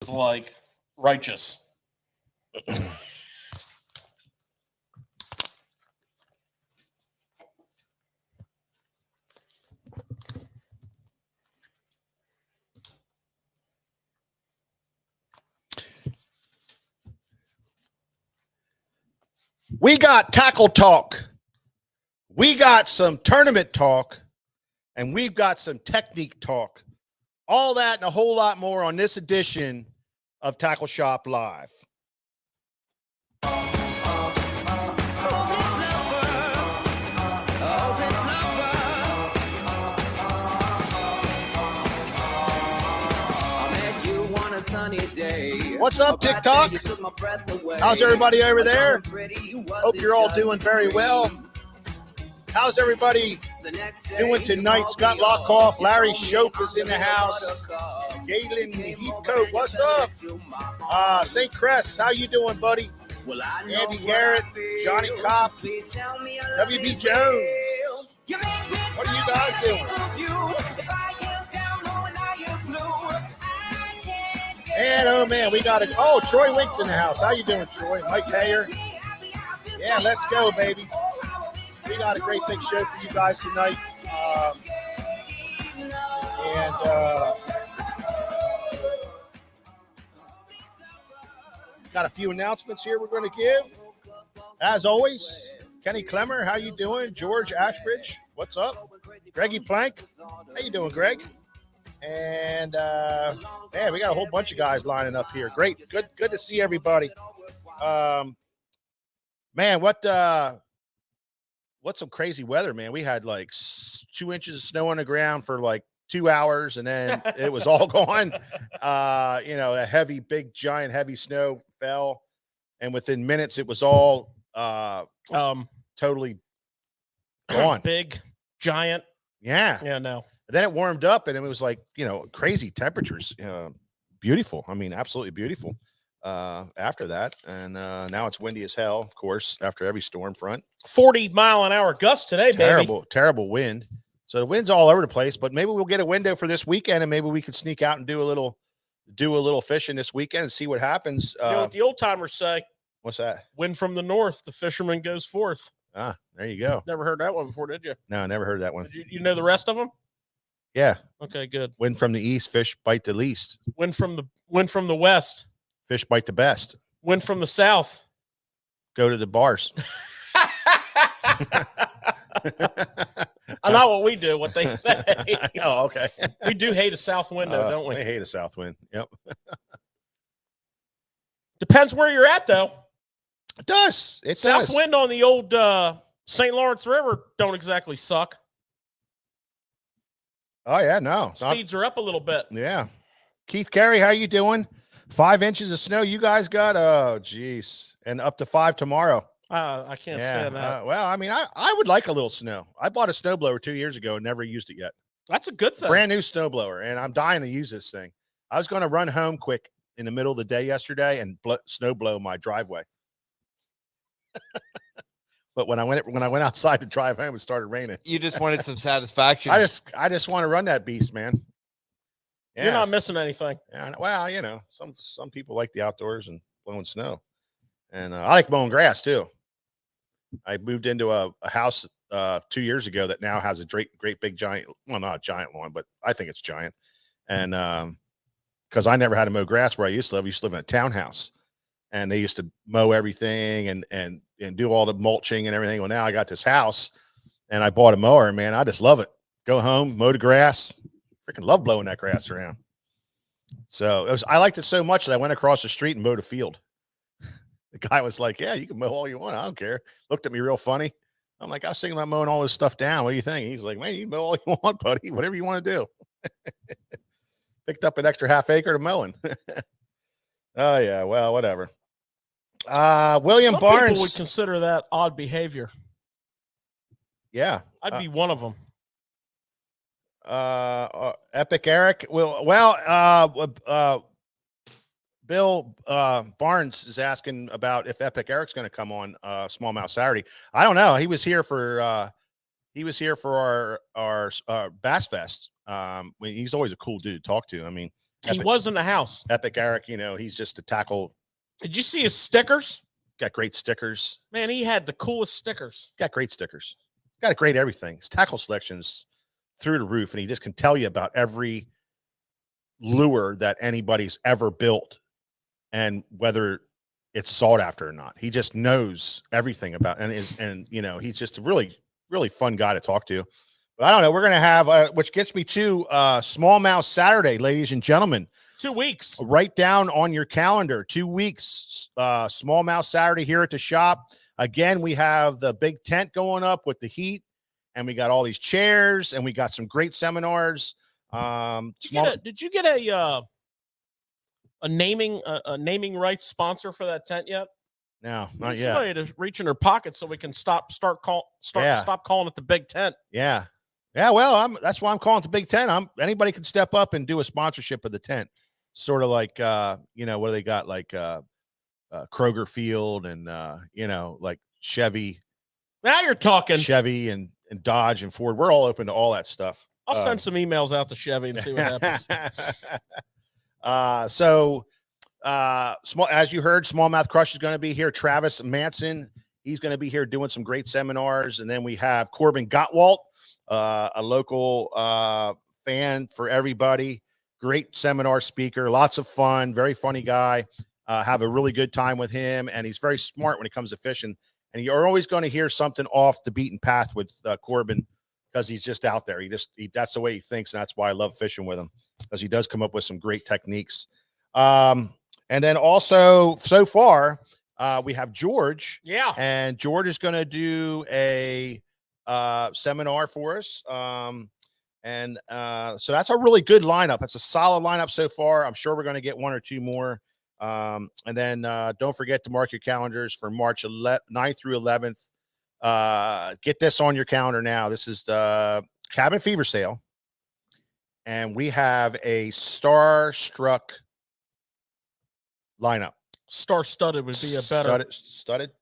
is like righteous. We got tackle talk. We got some tournament talk. And we've got some technique talk. All that and a whole lot more on this edition of Tackle Shop Live. What's up, TikTok? How's everybody over there? Hope you're all doing very well. How's everybody doing tonight? Scott Lockoff, Larry Shope is in the house. Galen Heathcote, what's up? St. Crest, how you doing, buddy? Andy Garrett, Johnny Kopp, WB Jones. What are you guys doing? And oh man, we got it. Oh, Troy Wink's in the house. How you doing, Troy? Mike Hayer. Yeah, let's go, baby. We got a great big show for you guys tonight. Got a few announcements here we're going to give. As always, Kenny Clemmer, how you doing? George Ashbridge, what's up? Greggy Plank, how you doing, Greg? And man, we got a whole bunch of guys lining up here. Great, good to see everybody. Man, what's some crazy weather, man? We had like 2 inches of snow on the ground for like 2 hours, and then it was all gone. A heavy, big, giant, heavy snow fell, and within minutes, it was all totally gone. Big, giant. Yeah. Yeah, no. Then it warmed up, and it was like, crazy temperatures. Beautiful. I mean, absolutely beautiful. After that, and now it's windy as hell, of course, after every storm front. 40-mile-an-hour gust today, baby. Terrible wind. So the wind's all over the place, but maybe we'll get a window for this weekend, and maybe we can sneak out and do a little fishing this weekend and see what happens. You know what the old timers say? What's that? Wind from the north, the fisherman goes forth. Ah, there you go. Never heard that one before, did you? No, I never heard that one. Did you know the rest of them? Yeah. Okay, good. Wind from the east, fish bite the least. Wind from the west. Fish bite the best. Wind from the south. Go to the bars. Not what we do, what they say. Oh, okay. We do hate a south wind, though, don't we? We hate a south wind. Yep. Depends where you're at, though. It does. South wind on the old St. Lawrence River don't exactly suck. Oh, yeah, no. Speeds are up a little bit. Yeah. Keith Carey, how you doing? 5 inches of snow you guys got? Oh, geez. And up to 5 tomorrow. I can't stand that. Well, I mean, I would like a little snow. I bought a snowblower 2 years ago and never used it yet. That's a good thing. Brand new snowblower, and I'm dying to use this thing. I was going to run home quick in the middle of the day yesterday and snow blow my driveway. But when I went outside to drive home, it started raining. You just wanted some satisfaction. I just want to run that beast, man. Yeah. You're not missing anything. Yeah, well, some people like the outdoors and blowing snow, and I like mowing grass too. I moved into a house 2 years ago that now has a great big giant, well, not a giant lawn, but I think it's giant. And because I never had to mow grass where I used to live in a townhouse, and they used to mow everything and do all the mulching and everything. Well, now I got this house, and I bought a mower, and man, I just love it. Go home, mow the grass. Freaking love blowing that grass around. So I liked it so much that I went across the street and mowed a field. The guy was like, "Yeah, you can mow all you want. I don't care." Looked at me real funny. I'm like, "I was thinking about mowing all this stuff down. What do you think?" He's like, "Man, you can mow all you want, buddy. Whatever you want to do." Picked up an extra half acre to mowing. Oh yeah, well, whatever. William Some Barnes people would consider that odd behavior. Yeah, I'd be one of them. Epic Eric. Bill Barnes is asking about if Epic Eric's going to come on Smallmouth Saturday. I don't know. He was here for our Bass Fest. He's always a cool dude to talk to. I mean, He was in the house. Epic Eric, you know, he's just a tackle. Did you see his stickers? Got great stickers. Man, he had the coolest stickers. Got great stickers. Got a great everything. His tackle selections through the roof, and he just can tell you about every lure that anybody's ever built and whether it's sought after or not. He just knows everything about, and you know, he's just a really, really fun guy to talk to. But I don't know. We're going to have, which gets me to Smallmouth Saturday, ladies and gentlemen. 2 weeks. Write down on your calendar, 2 weeks, Smallmouth Saturday here at the shop. Again, we have the big tent going up with the heat, and we got all these chairs, and we got some great seminars. Did you get a naming rights sponsor for that tent yet? No, not yet. Somebody to reach in their pocket so we can stop calling it the Big Tent. Yeah. Yeah, well, that's why I'm calling it the Big Tent. Anybody can step up and do a sponsorship of the tent. Sort of like you know, what do they got? Like Kroger Field and you know, like Chevy. Now you're talking. Chevy and Dodge and Ford. We're all open to all that stuff. I'll send some emails out to Chevy and see what happens. As you heard, Smallmouth Crush is going to be here. Travis Manson, he's going to be here doing some great seminars. And then we have Corbin Gottwalt, a local fan for everybody. Great seminar speaker, lots of fun, very funny guy. Have a really good time with him, and he's very smart when it comes to fishing. And you're always going to hear something off the beaten path with Corbin, because he's just out there. That's the way he thinks, and that's why I love fishing with him, because he does come up with some great techniques. And then also, so far, we have George. Yeah. And George is going to do a seminar for us. So that's a really good lineup. It's a solid lineup so far. I'm sure we're going to get one or two more. And then don't forget to mark your calendars for March 9th through 11th. Get this on your calendar now. This is the Cabin Fever sale, and we have a star-struck lineup. Star-studded would be a better star-studded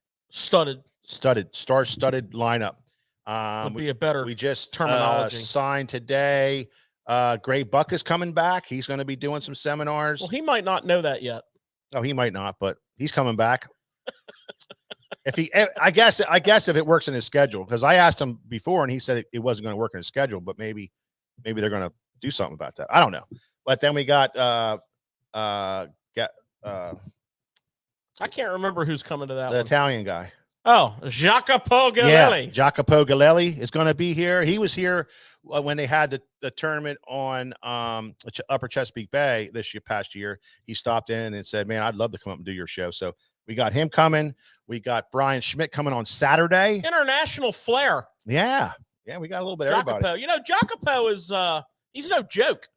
lineup. Would be a better we just terminology. Signed today. Gray Buck is coming back. He's going to be doing some seminars. Well, he might not know that yet. No, he might not, but he's coming back. I guess if it works in his schedule, because I asked him before and he said it wasn't going to work in his schedule, but maybe they're going to do something about that. I don't know. But then we got I can't remember who's coming to that the one. Italian guy. Oh, Jacopo Galelli. Yeah, Jacopo Galelli is going to be here. He was here when they had the tournament on Upper Chesapeake Bay past year. He stopped in and said, "Man, I'd love to come up and do your show." So we got him coming. We got Brian Schmidt coming on Saturday. International flair. Yeah, we got a little bit of everybody. Jacopo. You know, Jacopo is he's no joke.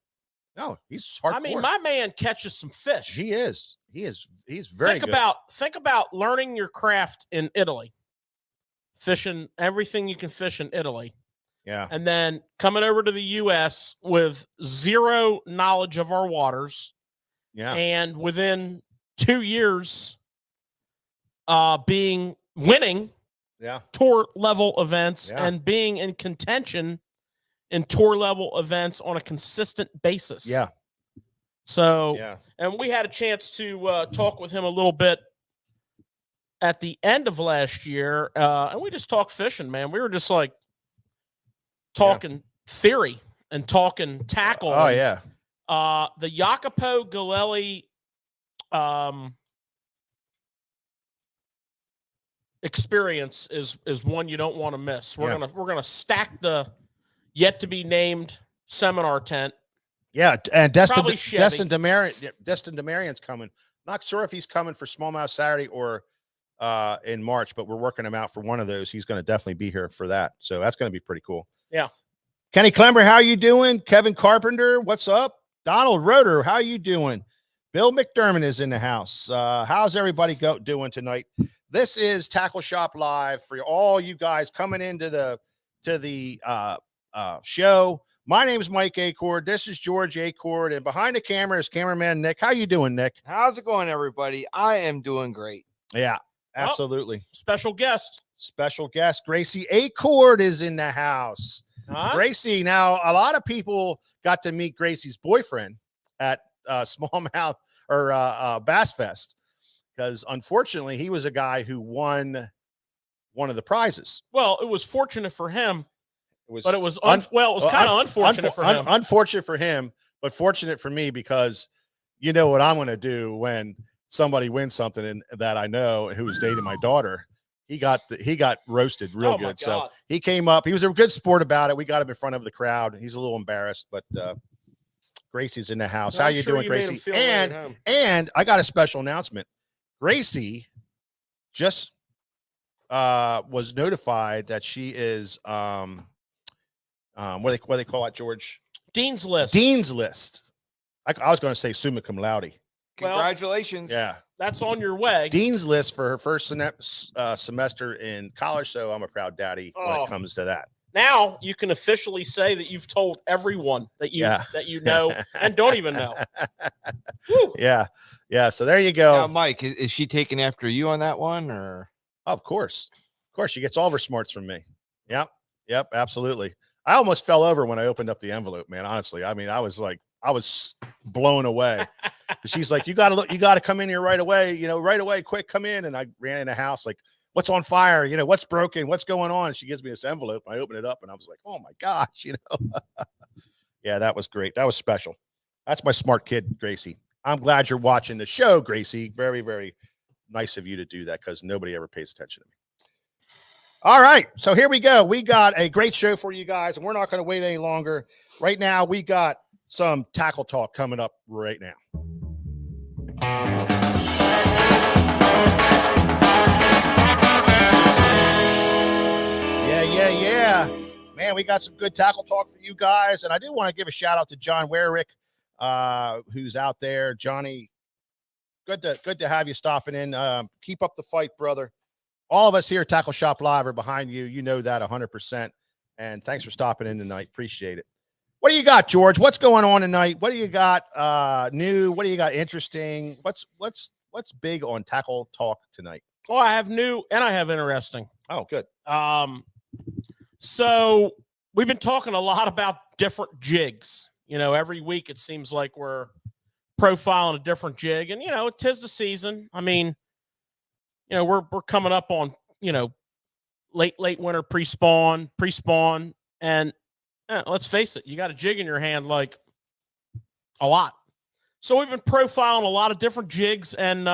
No, he's hardcore. I mean, my man catches some fish. He is. He's very good. Think about learning your craft in Italy. Fishing everything you can fish in Italy. Yeah. And then coming over to the US with zero knowledge of our waters. Yeah. And within 2 years winning tour level events and being in contention in tour level events on a consistent basis. Yeah. So, and we had a chance to talk with him a little bit at the end of last year, and we just talked fishing, man. We were just like talking theory and talking tackle. Oh, yeah. The Jacopo Galelli experience is one you don't want to miss. We're gonna stack the yet to be named seminar tent. Yeah, and Destin Demarian's coming. Not sure if he's coming for Smallmouth Saturday or in March, but we're working him out for one of those. He's going to definitely be here for that. So that's going to be pretty cool. Yeah. Kenny Klember, how you doing? Kevin Carpenter, what's up? Donald Roeder, how you doing? Bill McDermott is in the house. How's everybody doing tonight? This is Tackle Shop Live for all you guys coming into the show. My name is Mike Acord. This is George Acord, and behind the camera is cameraman Nick. How you doing, Nick? How's it going, everybody? I am doing great. Yeah, absolutely. Special guest, Gracie Acord is in the house. Huh? Gracie. Now, a lot of people got to meet Gracie's boyfriend at smallmouth or Bass Fest, because unfortunately he was a guy who won one of the prizes. Well, it was fortunate for him, but it was it was kind of unfortunate for him. Unfortunate for him, but fortunate for me, because you know what I'm going to do when somebody wins something that I know, who was dating my daughter. He got roasted real good. So he came up. He was a good sport about it. We got him in front of the crowd. He's a little embarrassed, but Gracie's in the house. How you doing, Gracie? And I got a special announcement. Gracie just was notified that she is what do they call it, George? Dean's List. Dean's List. I was going to say summa cum laude. Congratulations. Yeah. That's on your way. Dean's List for her first semester in college. So I'm a proud daddy when it comes to that. Now you can officially say that you've told everyone that you know and don't even know. Yeah. So there you go. Now, Mike, is she taking after you on that one, or? Oh, of course. She gets all of her smarts from me. Yep. Absolutely. I almost fell over when I opened up the envelope, man. Honestly, I mean, I was blown away. She's like, you got to come in here right away. Right away, quick, come in. And I ran in the house like, what's on fire? What's broken? What's going on? And she gives me this envelope. I open it up and I was like, oh my gosh, Yeah, that was great. That was special. That's my smart kid, Gracie. I'm glad you're watching the show, Gracie. Very, very nice of you to do that, because nobody ever pays attention to me. All right. So here we go. We got a great show for you guys, and we're not going to wait any longer. Right now, we got some tackle talk coming up right now. Yeah. Man, we got some good tackle talk for you guys. And I do want to give a shout out to John Warrick, who's out there. Johnny, good to have you stopping in. Keep up the fight, brother. All of us here at Tackle Shop Live are behind you. You know that 100%. And thanks for stopping in tonight. Appreciate it. What do you got, George? What's going on tonight? What do you got new? What do you got interesting? What's big on Tackle Talk tonight? Well, I have new and I have interesting. Oh, good. So we've been talking a lot about different jigs. Every week it seems like we're profiling a different jig, and it 'tis the season. I mean, we're coming up on late winter pre-spawn, and let's face it, you got a jig in your hand like a lot. So we've been profiling a lot of different jigs, and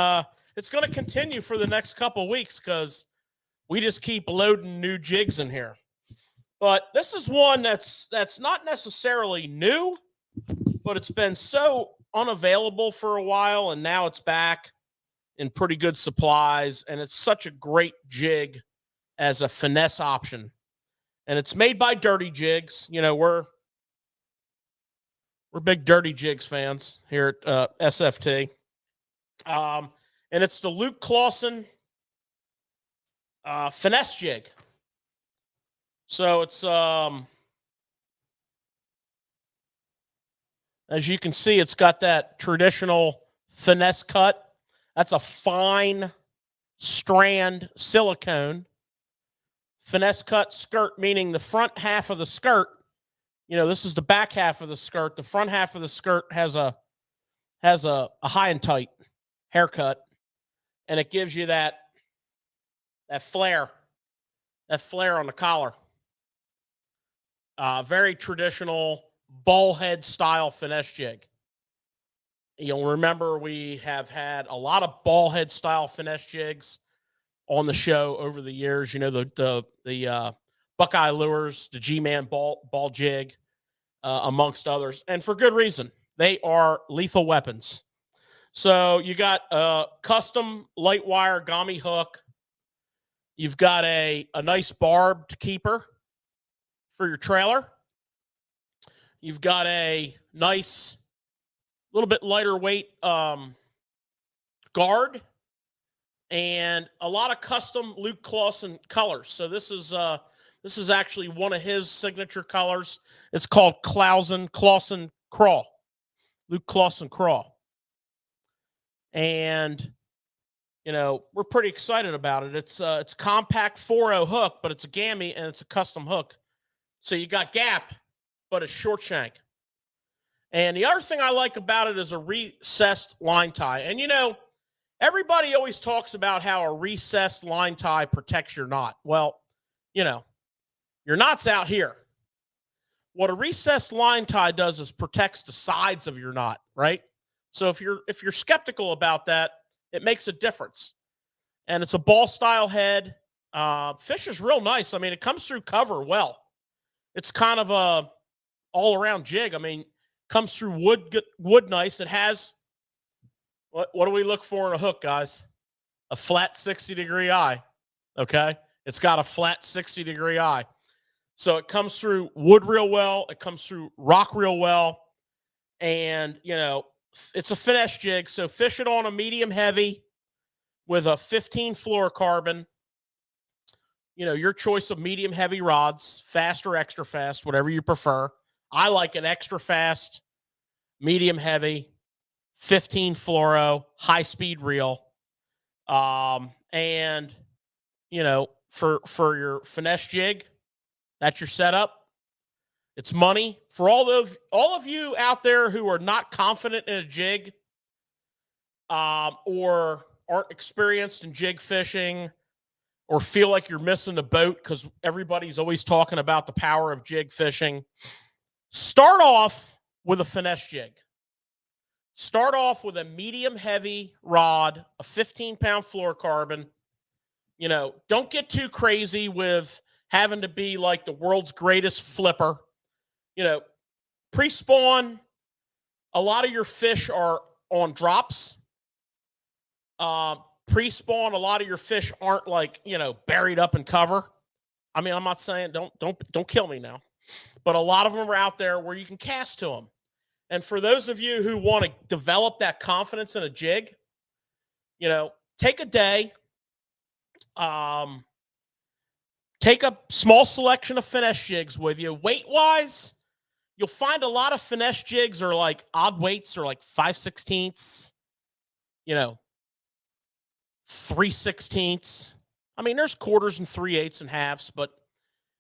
it's going to continue for the next couple of weeks because we just keep loading new jigs in here. But this is one that's not necessarily new, but it's been so unavailable for a while, and now it's back in pretty good supplies, and it's such a great jig as a finesse option. And it's made by Dirty Jigs. We're big Dirty Jigs fans here at SFT. And it's the Luke Clausen finesse jig. So it's as you can see, it's got that traditional finesse cut. That's a fine strand silicone finesse cut skirt, meaning the front half of the skirt, this is the back half of the skirt. The front half of the skirt has a high and tight haircut, and it gives you that flare on the collar. Very traditional ball head style finesse jig. You'll remember we have had a lot of ball head style finesse jigs on the show over the years. The Buckeye Lures, the G-Man ball jig, amongst others, and for good reason. They are lethal weapons. So you got a custom light wire Gami hook. You've got a nice barbed keeper for your trailer. You've got a nice, little bit lighter weight guard, and a lot of custom Luke Clausen colors. So this is actually one of his signature colors. It's called Clausen Crawl, Luke Clausen Crawl, and we're pretty excited about it. It's compact 4.0 hook, but it's a Gami and it's a custom hook. So you got gap, but it's short shank. And the other thing I like about it is a recessed line tie. And, you know, everybody always talks about how a recessed line tie protects your knot. Well, you know, your knot's out here. What a recessed line tie does is protects the sides of your knot, right? So if you're skeptical about that, it makes a difference. And it's a ball style head. Fish is real nice. I mean, it comes through cover well. It's kind of a all around jig. I mean, comes through wood nice. It has what do we look for in a hook, guys? A flat 60-degree eye. Okay, it's got a flat 60-degree eye. So it comes through wood real well. It comes through rock real well. And, you know, it's a finesse jig. So fish it on a medium heavy with a 15 fluorocarbon. You know, your choice of medium heavy rods, fast or extra fast, whatever you prefer. I like an extra fast, medium heavy, 15 fluoro, high speed reel. And, you know, for your finesse jig, that's your setup. It's money. For all of you out there who are not confident in a jig, or aren't experienced in jig fishing, or feel like you're missing the boat because everybody's always talking about the power of jig fishing, start off with a finesse jig. Start off with a medium heavy rod, a 15-pound fluorocarbon. You know, don't get too crazy with having to be like the world's greatest flipper. You know, pre-spawn, a lot of your fish are on drops. Pre-spawn, a lot of your fish aren't like, you know, buried up in cover. I mean, I'm not saying don't kill me now, but a lot of them are out there where you can cast to them. And for those of you who want to develop that confidence in a jig, you know, take a day, take a small selection of finesse jigs with you. Weight-wise, you'll find a lot of finesse jigs are like odd weights, or like 5/16, you know, 3/16. I mean, there's quarters and 3/8 and halves, but,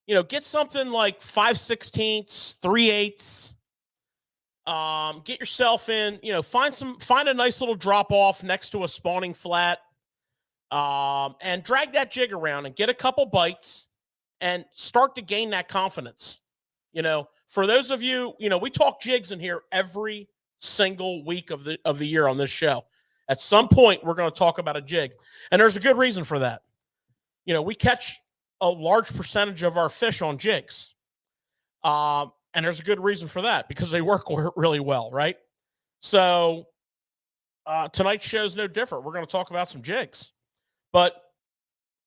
you know, get something like 5/16, 3/8. Get yourself in, you know, find a nice little drop off next to a spawning flat, and drag that jig around and get a couple bites and start to gain that confidence. You know, for those of you, you know, we talk jigs in here every single week of the year on this show. At some point, we're going to talk about a jig, and there's a good reason for that. You know, we catch a large percentage of our fish on jigs. And there's a good reason for that, because they work really well, right? So tonight's show is no different. We're going to talk about some jigs. But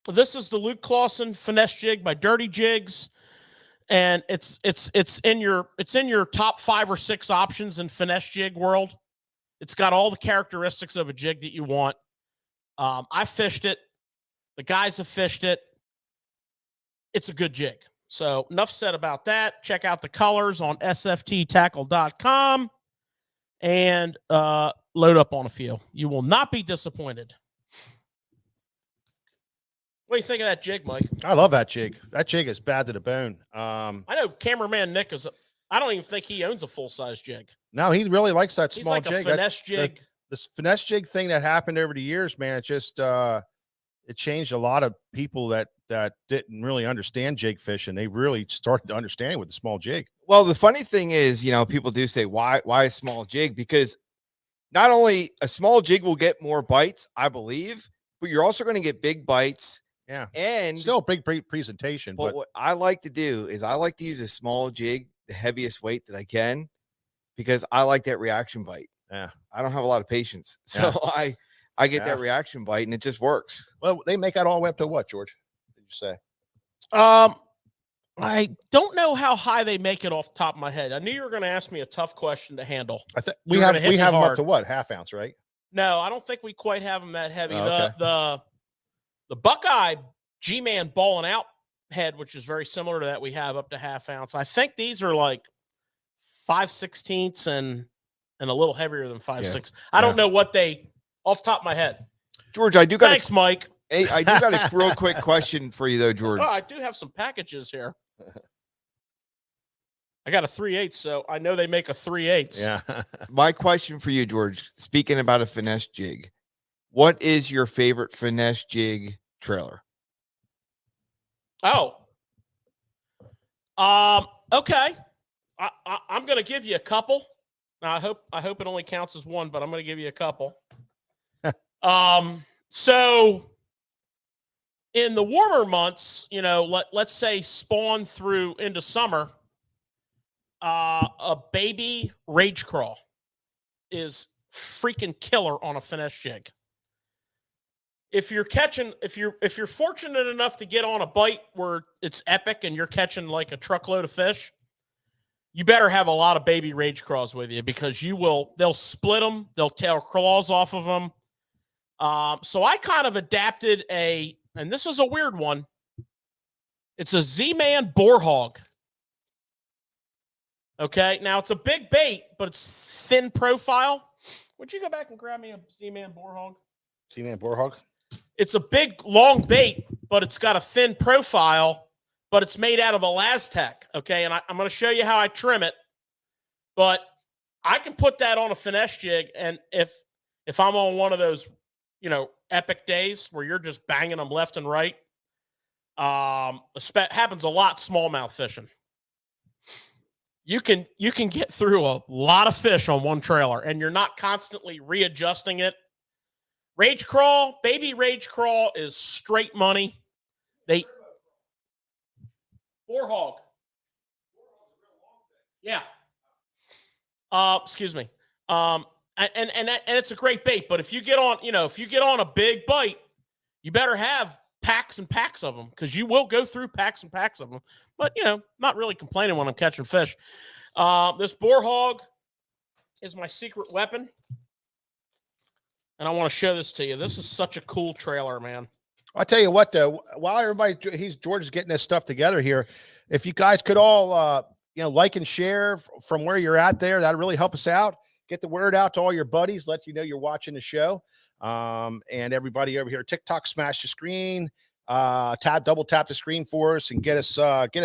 this is the Luke Clausen finesse jig by Dirty Jigs, and it's in your top 5 or 6 options in finesse jig world. It's got all the characteristics of a jig that you want. I fished it. The guys have fished it. It's a good jig. So enough said about that. Check out the colors on sfttackle.com and load up on a few. You will not be disappointed. What do you think of that jig, Mike? I love that jig. That jig is bad to the bone. I know cameraman Nick I don't even think he owns a full-size jig. No, he really likes that He's small like jig. A finesse jig. This finesse jig thing that happened over the years, man, it just it changed a lot of people that didn't really understand jig fishing. They really started to understand it with the small jig. Well, the funny thing is, you know, people do say, why a small jig? Because not only a small jig will get more bites, I believe, but you're also going to get big bites. Yeah. And still a big presentation. But what I like to do is I like to use a small jig, the heaviest weight that I can, because I like that reaction bite. Yeah. I don't have a lot of patience. So I get that reaction bite, and it just works. Well, they make that all the way up to what, George? Did you say? I don't know how high they make it off the top of my head. I knew you were going to ask me a tough question to handle. I think we have them up to what, half ounce, right? No, I don't think we quite have them that heavy. Oh, okay. The Buckeye G-Man ball and out head, which is very similar to that, we have up to half ounce. I think these are like 5/16 and a little heavier than 5/6. I don't know what they off the top of my head. George, I do got thanks, Mike. Hey, I do got a real quick question for you though, George. Oh, I do have some packages here. I got a 3/8, so I know they make a 3/8. Yeah. My question for you, George, speaking about a finesse jig, what is your favorite finesse jig trailer? Oh. Okay. I'm going to give you a couple. Now, I hope it only counts as one, but I'm going to give you a couple. So in the warmer months, you know, let's say spawn through into summer, a baby rage crawl is freaking killer on a finesse jig. If you're fortunate enough to get on a bite where it's epic and you're catching like a truckload of fish, you better have a lot of baby rage craws with you, because they'll split them, they'll tear claws off of them. So I kind of adapted and this is a weird one. It's a Z-Man boar hog. Okay, now it's a big bait, but it's thin profile. Would you go back and grab me a Z-Man boar hog? Z-Man boar hog. It's a big, long bait, but it's got a thin profile, but it's made out of Elastec, okay? And I'm going to show you how I trim it, but I can put that on a finesse jig, and if I'm on one of those, you know, epic days where you're just banging them left and right, happens a lot smallmouth fishing. You can get through a lot of fish on one trailer, and you're not constantly readjusting it. Rage crawl, baby rage crawl is straight money. Boar hog. Yeah. Excuse me. And it's a great bait, but if you get on a big bite, you better have packs and packs of them, because you will go through packs and packs of them. But, you know, not really complaining when I'm catching fish. This boar hog is my secret weapon. And I want to show this to you. This is such a cool trailer, man. I'll tell you what, though, while George is getting this stuff together here, if you guys could all, like and share from where you're at there, that'd really help us out. Get the word out to all your buddies, let you know you're watching the show. And everybody over here, TikTok, smash the screen, double tap the screen for us, and get us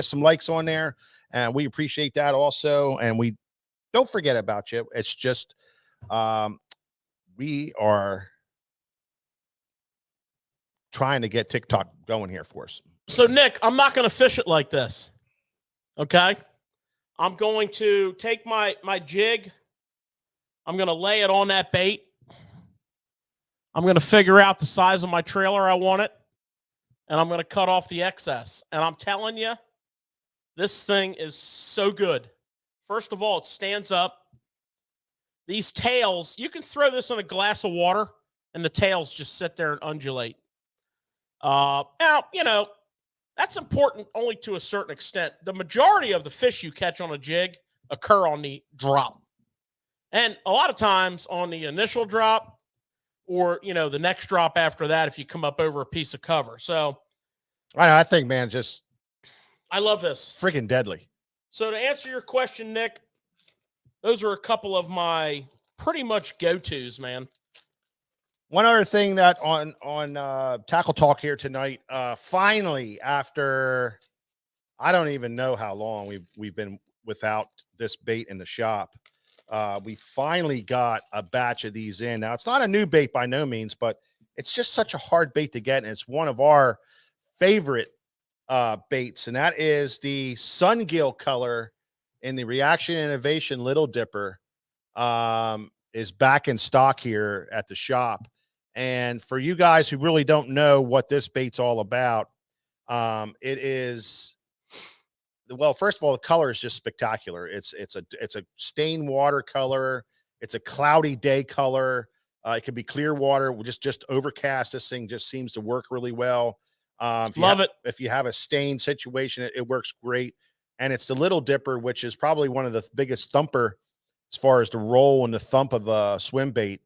some likes on there. And we appreciate that also. And we don't forget about you. It's just, we are trying to get TikTok going here for us. So, Nick, I'm not going to fish it like this. Okay? I'm going to take my jig. I'm going to lay it on that bait. I'm going to figure out the size of my trailer I want it, and I'm going to cut off the excess. And I'm telling you, this thing is so good. First of all, it stands up. These tails, you can throw this in a glass of water, and the tails just sit there and undulate. Now, you know, that's important only to a certain extent. The majority of the fish you catch on a jig occur on the drop. And a lot of times on the initial drop, or, you know, the next drop after that, if you come up over a piece of cover. So I think, man, I love this. Freaking deadly. So to answer your question, Nick, those are a couple of my pretty much go-tos, man. One other thing that on Tackle Talk here tonight, finally, after I don't even know how long we've been without this bait in the shop, we finally got a batch of these in. Now, it's not a new bait by no means, but it's just such a hard bait to get, and it's one of our favorite baits, and that is the Sungill color in the Reaction Innovation Little Dipper. Is back in stock here at the shop. And for you guys who really don't know what this bait's all about, it is, well, first of all, the color is just spectacular. It's a stained water color. It's a cloudy day color. It could be clear water, just overcast. This thing just seems to work really well. Love it. If you have a stain situation, it works great. And it's the Little Dipper, which is probably one of the biggest thumper as far as the roll and the thump of a swim bait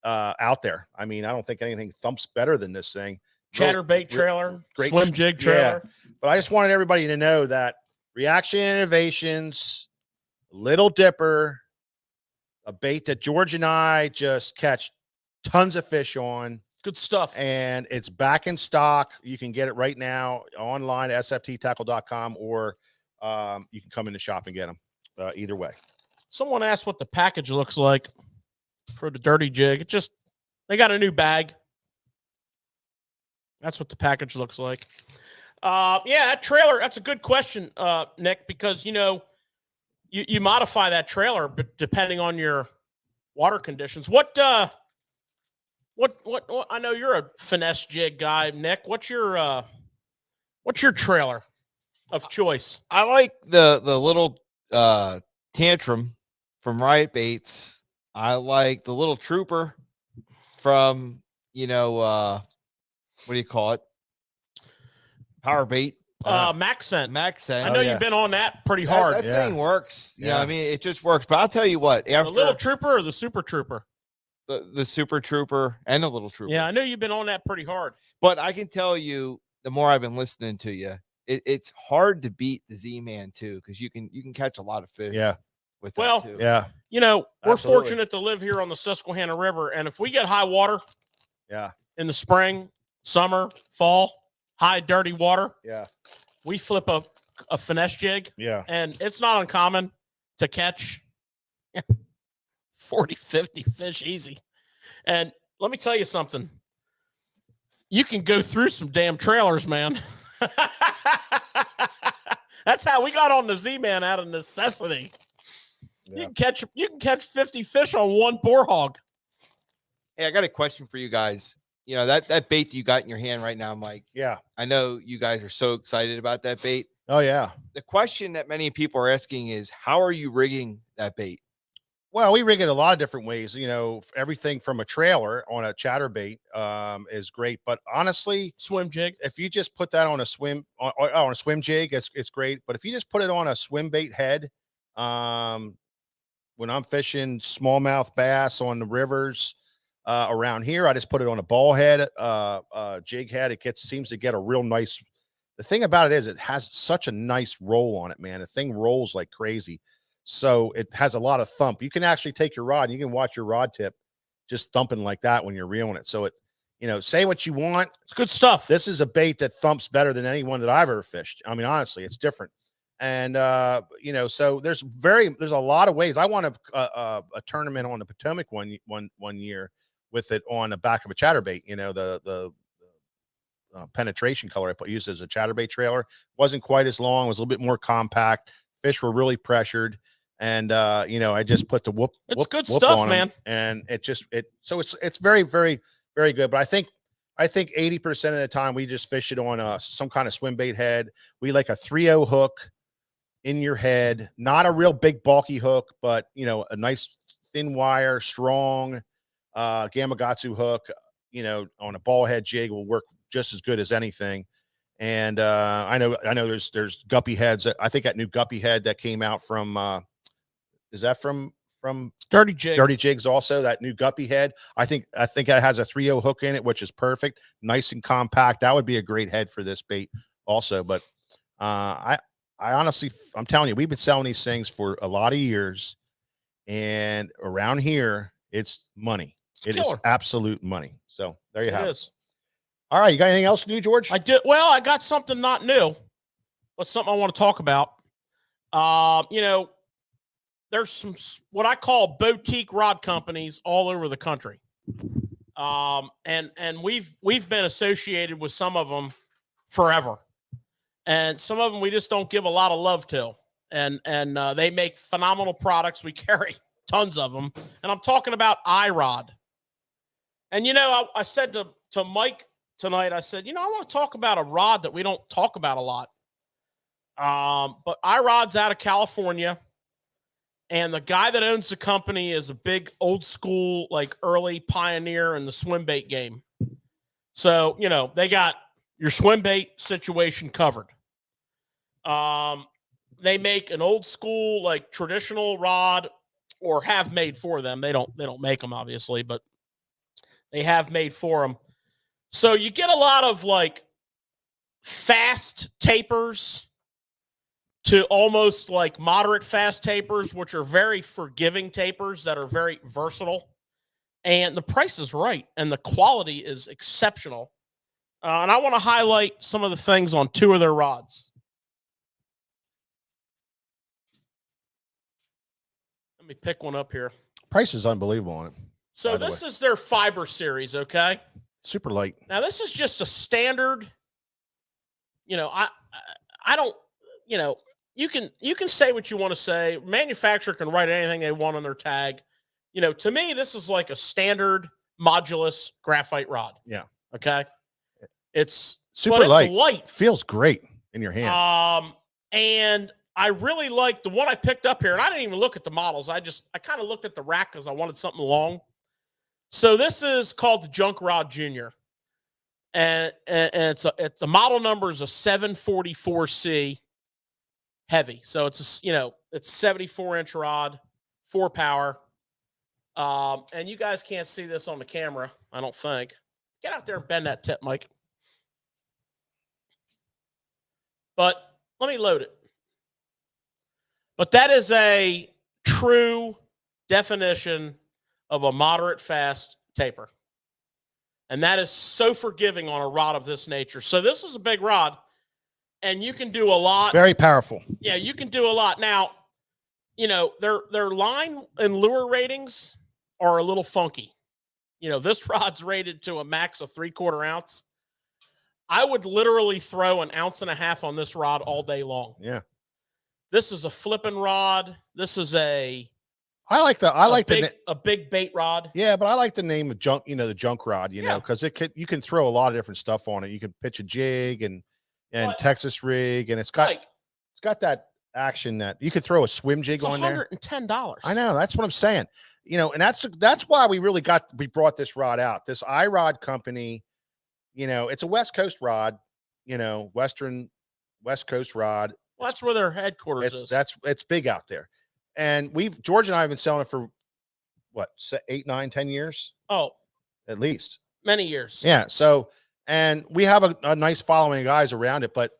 out there. I mean, I don't think anything thumps better than this thing. Chatterbait trailer, great swim jig trailer. Yeah. But I just wanted everybody to know that Reaction Innovations, Little Dipper, a bait that George and I just catch tons of fish on. Good stuff. And it's back in stock. You can get it right now online at sfttackle.com, or you can come in the shop and get them. either way. Someone asked what the package looks like for the Dirty Jig. It just, they got a new bag. That's what the package looks like. Yeah, that trailer, that's a good question, Nick, because, you know, you modify that trailer but depending on your water conditions. What I know you're a finesse jig guy, Nick. What's your trailer of choice? I like the little Tantrum from Riot Baits. I like the little Trooper from, you know, what do you call it? Power Bait. Maxent. Maxent. I know you've been on that pretty hard. That thing works. Yeah. I mean, it just works. But I'll tell you what, after the little Trooper or the Super Trooper? the Super Trooper and the little Trooper. Yeah, I know you've been on that pretty hard. But I can tell you, the more I've been listening to you, it's hard to beat the Z-Man too, because you can catch a lot of fish. Yeah. With Well, that too. Yeah. You know, we're Absolutely. fortunate to live here on the Susquehanna River, and if we get high water, Yeah. in the spring, summer, fall, high dirty water, Yeah. we flip a finesse jig, Yeah. and it's not uncommon to catch 40, 50 fish easy. And let me tell you something. You can go through some damn trailers, man. That's how we got on the Z-Man, out of necessity. Yeah. You can catch 50 fish on one boar hog. Hey, I got a question for you guys. You know, that bait that you got in your hand right now, Mike. Yeah. I know you guys are so excited about that bait. Oh, yeah. The question that many people are asking is, how are you rigging that bait? Well, we rig it a lot of different ways. You know, everything from a trailer on a chatterbait is great. But honestly, Swim jig. if you just put that on a swim on a swim jig, it's great. But if you just put it on a swim bait head, when I'm fishing smallmouth bass on the rivers around here, I just put it on a ball head, jig head. It seems to get a real nice. The thing about it is, it has such a nice roll on it, man. The thing rolls like crazy. So it has a lot of thump. You can actually take your rod and you can watch your rod tip just thumping like that when you're reeling it. So it, you know, say what you want. It's good stuff. This is a bait that thumps better than any one that I've ever fished. I mean, honestly, it's different. And, you know, so there's a lot of ways. I won a tournament on the Potomac one year with it on the back of a chatterbait, you know, the penetration color I used as a chatterbait trailer. Wasn't quite as long, was a little bit more compact. Fish were really pressured. And you know, I just put the whoop good whoop stuff, on 'em, man. and so it's very, very, very good. But I think 80% of the time we just fish it on some kind of swim bait head. We like a 3-0 hook in your head, not a real big bulky hook, but you know, a nice thin wire, strong Gamakatsu hook, you know, on a ball head jig will work just as good as anything. And I know there's guppy heads. I think that new guppy head that came out from is that from Dirty jig. Dirty Jigs also, that new guppy head. I think that has a 3-0 hook in it, which is perfect, nice and compact. That would be a great head for this bait also. But I honestly, I'm telling you, we've been selling these things for a lot of years, and around here it's money. It is absolute money. So there you have it. All right, you got anything else new, George? I did. Well, I got something not new, but something I want to talk about. You know, there's some what I call boutique rod companies all over the country, and we've been associated with some of them forever, and some of them we just don't give a lot of love to, and they make phenomenal products. We carry tons of them, and I'm talking about iRod. And you know, I said to Mike tonight, I said, you know, I want to talk about a rod that we don't talk about a lot. But iRod's out of California, and the guy that owns the company is a big old school, like early pioneer in the swim bait game. So, you know, they got your swim bait situation covered. They make an old school, like traditional rod, or have made for them. They don't make them, obviously, but they have made for them. So you get a lot of like fast tapers to almost like moderate fast tapers, which are very forgiving tapers that are very versatile. And the price is right, and the quality is exceptional. And I want to highlight some of the things on two of their rods. Let me pick one up here. Price is unbelievable on it. So this is their fiber series, okay? Super light. Now this is just a standard. You know, I don't. You know, you can say what you want to say. Manufacturer can write anything they want on their tag. You know, to me, this is like a standard modulus graphite rod. Yeah. Okay. It's super light. It's light. Feels great in your hand. And I really like the one I picked up here, and I didn't even look at the models. I kind of looked at the rack because I wanted something long. So this is called the Junk Rod Junior, and it's a model number is a 744C heavy. So it's it's 74-inch rod, 4 power. And you guys can't see this on the camera, I don't think. Get out there and bend that tip, Mike. But let me load it. But that is a true definition of a moderate fast taper. And that is so forgiving on a rod of this nature. So this is a big rod, and you can do a lot. Very powerful. Yeah, you can do a lot. Now, you know, their line and lure ratings are a little funky. You know, this rod's rated to a max of 3/4 ounce. I would literally throw 1.5 ounces on this rod all day long. Yeah. This is a flipping rod. This is a big bait rod. Yeah, but I like the name of junk, the junk rod, know, because you can throw a lot of different stuff on it. You can pitch a jig and Texas rig, and it's got that action that you could throw a swim jig on there. $110. I know, that's what I'm saying. And that's why we brought this rod out. This iRod company, it's a West Coast rod, West Coast rod. Well, that's where their headquarters is. It's big out there. And George and I have been selling it for what, 8, 9, 10 years? Oh, at least many years. Yeah. So, and we have a nice following of guys around it, but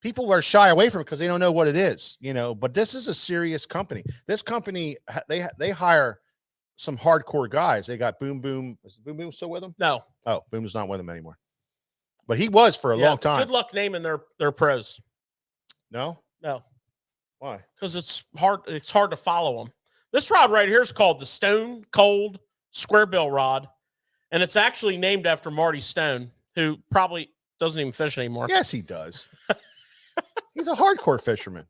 people are shy away from it because they don't know what it is, but this is a serious company. This company, they hire some hardcore guys. They got Boom Boom. Is Boom Boom still with them? No. Oh, Boom's not with them anymore. But he was for a long time. Good luck naming their pros. No? No. Why? Because it's hard to follow them. This rod right here is called the Stone Cold Square Bill Rod, and it's actually named after Marty Stone, who probably doesn't even fish anymore. Yes, he does. He's a hardcore fisherman.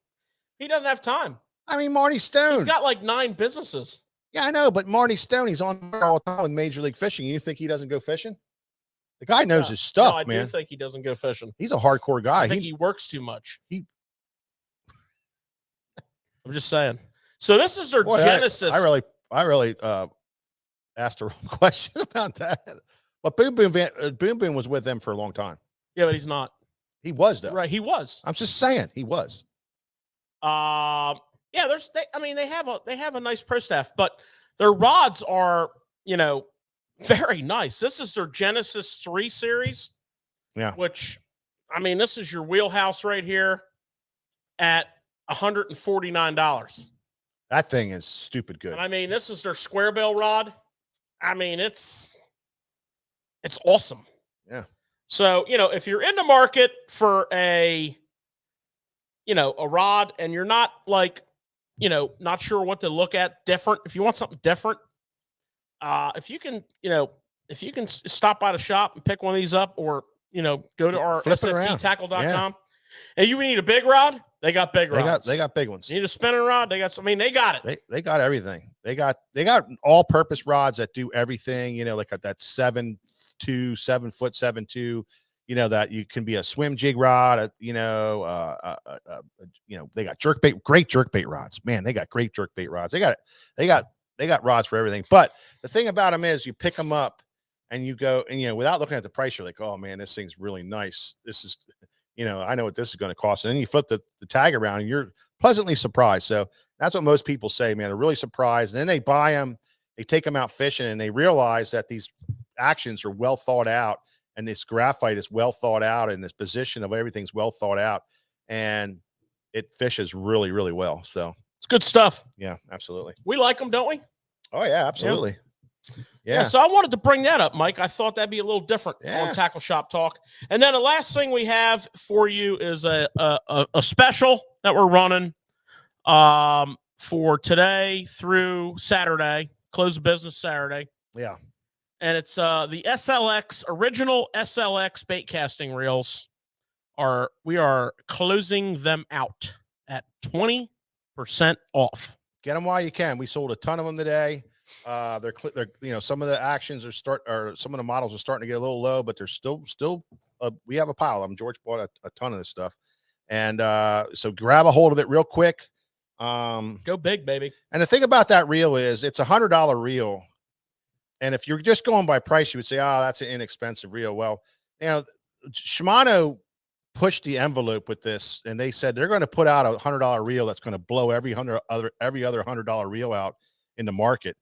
He doesn't have time. I mean, Marty Stone. He's got like 9 businesses. Yeah, I know, but Marty Stone, he's on all the time with Major League Fishing. You think he doesn't go fishing? The guy knows his stuff, man. I do think he doesn't go fishing. He's a hardcore guy. I think he works too much. I'm just saying. So this is their Genesis. I really asked the wrong question about that. But Boom Boom was with them for a long time. Yeah, but he's not. He was though. Right, he was. I'm just saying he was. Yeah, they have a nice pro staff, but their rods are, very nice. This is their Genesis 3 series. Yeah. Which, this is your wheelhouse right here at $149. That thing is stupid good. And this is their square bill rod. It's awesome. Yeah. So, if you're in the market for a rod and you're not not sure what to look at different, if you want something different, if you can stop by the shop and pick one of these up, or, go to our sfttackle.com and you need a big rod, they got big rods. They got big ones. You need a spinning rod, they got they got it. They got everything. They got all purpose rods that do everything, like that 7'2", 7'2", that you can be a swim jig rod, they got great jerkbait rods. Man, they got great jerkbait rods. They got rods for everything. But the thing about them is you pick them up and you go, and without looking at the price, you're like, oh man, this thing's really nice. This is, I know what this is going to cost. And then you flip the tag around and you're pleasantly surprised. So that's what most people say, man. They're really surprised. And then they buy them, they take them out fishing, and they realize that these actions are well thought out, and this graphite is well thought out, and this position of everything's well thought out, and it fishes really, really well. So it's good stuff. Yeah, absolutely. We like them, don't we? Oh yeah, absolutely. Yeah. So I wanted to bring that up, Mike. I thought that'd be a little different on Tackle Shop Talk. And then the last thing we have for you is a special that we're running for today through Saturday. Close of business Saturday. Yeah. And it's the original SLX bait casting reels. We are closing them out at 20% off. Get them while you can. We sold a ton of them today. They're some of the actions or some of the models are starting to get a little low, but they're still we have a pile of them. George bought a ton of this stuff, and so grab a hold of it real quick. Go big, baby. And the thing about that reel is it's $100 reel, and if you're just going by price, you would say, "Oh, that's an inexpensive reel." Well, Shimano pushed the envelope with this, and they said they're going to put out a $100 reel that's going to blow every other $100 reel out in the market.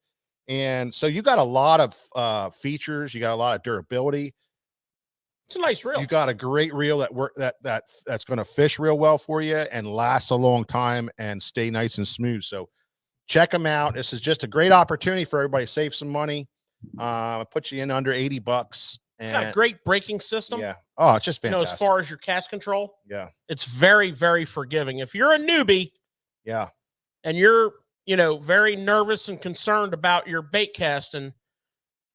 And so you got a lot of features, you got a lot of durability. It's a nice reel. You got a great reel that's going to fish real well for you and last a long time and stay nice and smooth. So check them out. This is just a great opportunity for everybody to save some money. Put you in under $80. It's got a great braking system. Yeah. Oh, it's just fantastic. As far as your cast control. Yeah. It's very, very forgiving. If you're a newbie. Yeah. And you're, very nervous and concerned about your bait casting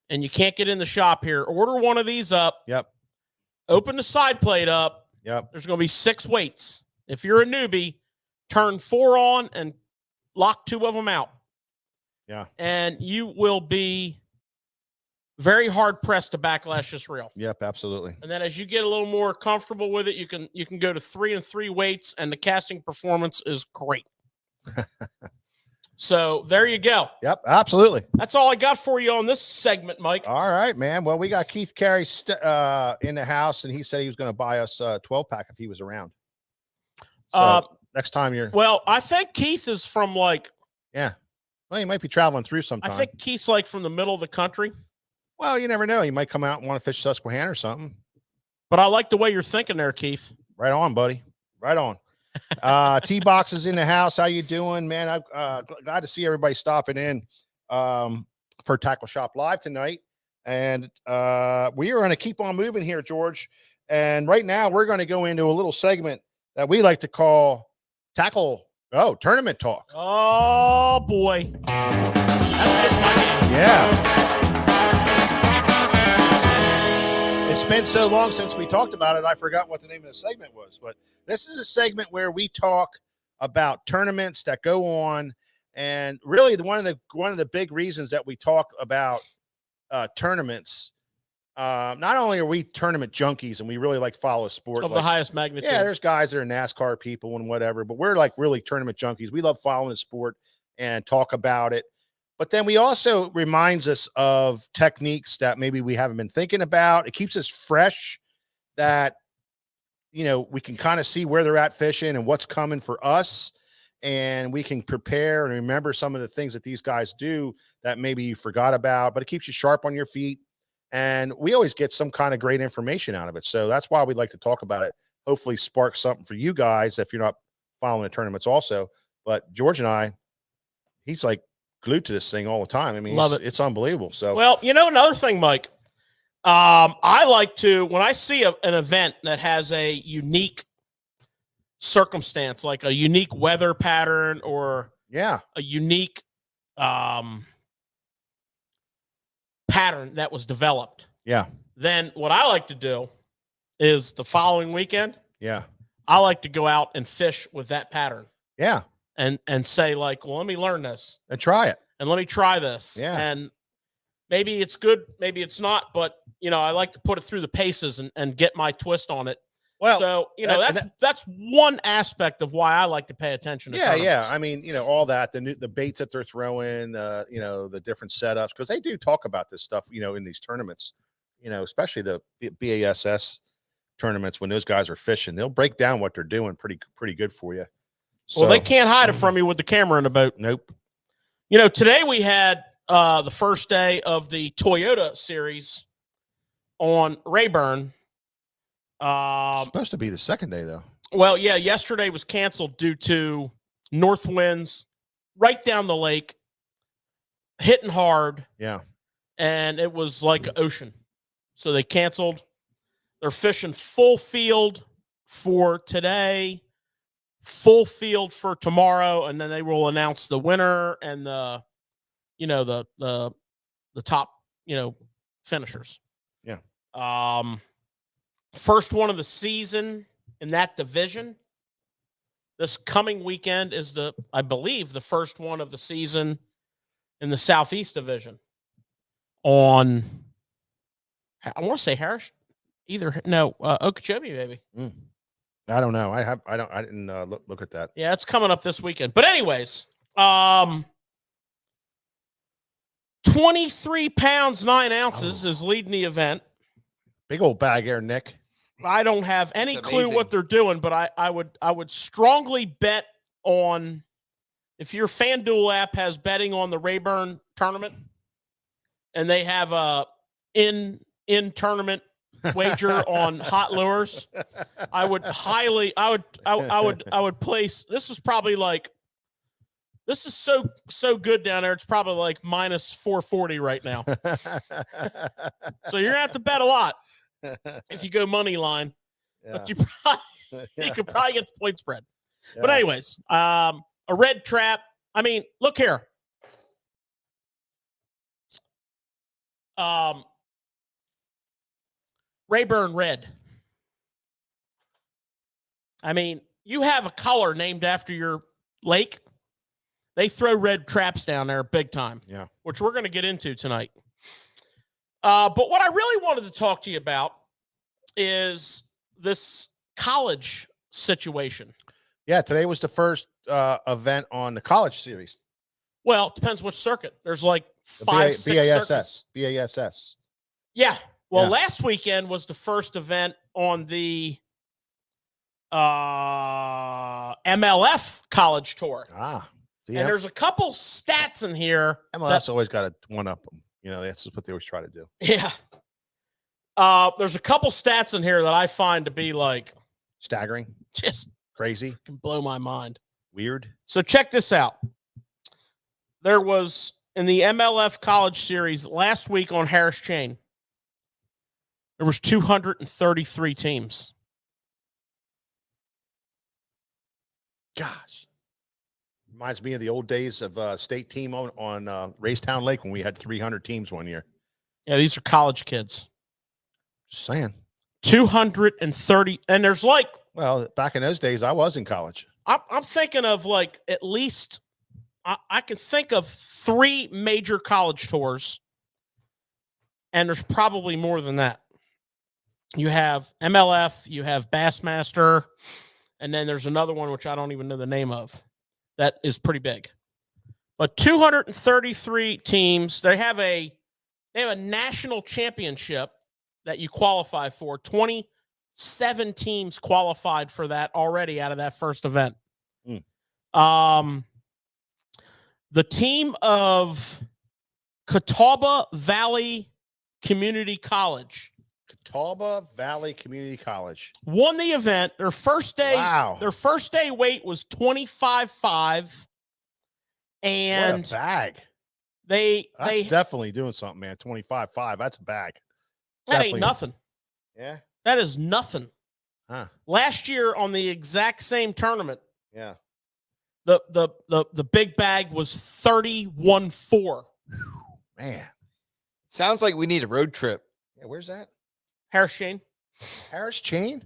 and you can't get in the shop here, order one of these up. Yep. Open the side plate up. Yep. There's going to be 6 weights. If you're a newbie, turn 4 on and lock 2 of them out. Yeah. And you will be very hard pressed to backlash this reel. Yep, absolutely. And then as you get a little more comfortable with it, you can go to 3 and 3 weights, and the casting performance is great. So there you go. Yep, absolutely. That's all I got for you on this segment, Mike. All right, man. Well, we got Keith Carey in the house, and he said he was going to buy us a 12-pack if he was around. So next time you're... Well, I think Keith is from Yeah. Well, he might be traveling through sometime. I think Keith's from the middle of the country. Well, you never know. He might come out and want to fish Susquehanna or something. But I like the way you're thinking there, Keith. Right on, buddy. Right on. T-Box is in the house. How you doing, man? I'm glad to see everybody stopping in for Tackle Shop Live tonight. And we are going to keep on moving here, George. And right now we're going to go into a little segment that we like to call Tournament Talk. Oh, boy. That's just my name. Yeah. It's been so long since we talked about it, I forgot what the name of the segment was. But this is a segment where we talk about tournaments that go on, and really one of the big reasons that we talk about tournaments. Not only are we tournament junkies and we really follow sport of the highest magnitude. Yeah, there's guys that are NASCAR people and whatever, but we're really tournament junkies. We love following the sport and talk about it. But then we also reminds us of techniques that maybe we haven't been thinking about. It keeps us fresh, that, we can kind of see where they're at fishing and what's coming for us. And we can prepare and remember some of the things that these guys do that maybe you forgot about, but it keeps you sharp on your feet. And we always get some kind of great information out of it. So that's why we'd like to talk about it. Hopefully spark something for you guys if you're not following the tournaments also. But George and I, he's glued to this thing all the time. I mean, love it. It's unbelievable. So, well, another thing, Mike, I like to, when I see an event that has a unique circumstance, like a unique weather pattern or a unique pattern that was developed. Yeah. Then what I like to do is the following weekend. Yeah. I like to go out and fish with that pattern. Yeah. And say well, let me learn this and try it. And let me try this. Yeah. And maybe it's good, maybe it's not, but I like to put it through the paces and get my twist on it. Well, so that's one aspect of why I like to pay attention to tournaments. Yeah. I mean, all that, the baits that they're throwing, the different setups, because they do talk about this stuff, in these tournaments, especially the BASS tournaments when those guys are fishing, they'll break down what they're doing pretty good for you. So, well, they can't hide it from you with the camera in the boat. Nope. Today we had the first day of the Toyota series on Rayburn. Supposed to be the second day, though. Well, yeah, yesterday was canceled due to north winds right down the lake, hitting hard. Yeah. And it was like an ocean. So they canceled. They're fishing full field for today, full field for tomorrow, and then they will announce the winner and the top, finishers. Yeah. First one of the season in that division. This coming weekend is I believe, the first one of the season in the Southeast Division. I want to say Harris, Okeechobee, maybe. I don't know. I didn't look at that. Yeah, it's coming up this weekend. But anyways, 23 pounds, 9 ounces is leading the event. Big old bag there, Nick. I don't have any That's clue amazing. what they're doing, but I would strongly bet on, if your FanDuel app has betting on the Rayburn tournament and they have a in tournament wager on hot lures, I would place, this is so good down there. It's probably like minus 440 right now. So you're gonna have to bet a lot if you go money line, but you could probably get the point spread. Yeah. But anyways, a red trap. I mean, look here. Rayburn red. I mean, you have a color named after your lake. They throw red traps down there big time. Yeah. Which we're going to get into tonight. But what I really wanted to talk to you about is this college situation. Yeah, today was the first event on the college series. Well, it depends which circuit. There's like 5, 6 circuits. BASS. Yeah. Well, Yeah. last weekend was the first event on the MLF college tour. See, And there's a couple stats in here. MLS always got to one up them. That's what they always try to do. Yeah. There's a couple stats in here that I find to be like Staggering, just crazy, can blow my mind. weird. So check this out. There was, in the MLF college series last week on Harris Chain, there was 233 teams. Gosh. Reminds me of the old days of state team on Racetown Lake when we had 300 teams one year. Yeah, these are college kids. Just saying. 230. And there's like, Well, back in those days, I was in college. I'm thinking of like at least, I can think of 3 major college tours. And there's probably more than that. You have MLF, you have Bassmaster, and then there's another one which I don't even know the name of. That is pretty big. But 233 teams. They have a national championship that you qualify for. 27 teams qualified for that already out of that first event. The team of Catawba Valley Community College. Catawba Valley Community College Won the event. Their first day, Wow. Their first day weight was 25.5. And what a bag. That's Definitely doing something, man. 25.5. That's a bag. that Definitely. ain't nothing. Yeah. That is nothing. Huh. Last year on the exact same tournament, Yeah. the big bag was 31.4. Man. Sounds like we need a road trip. Yeah. Where's that? Harris Chain. Harris Chain?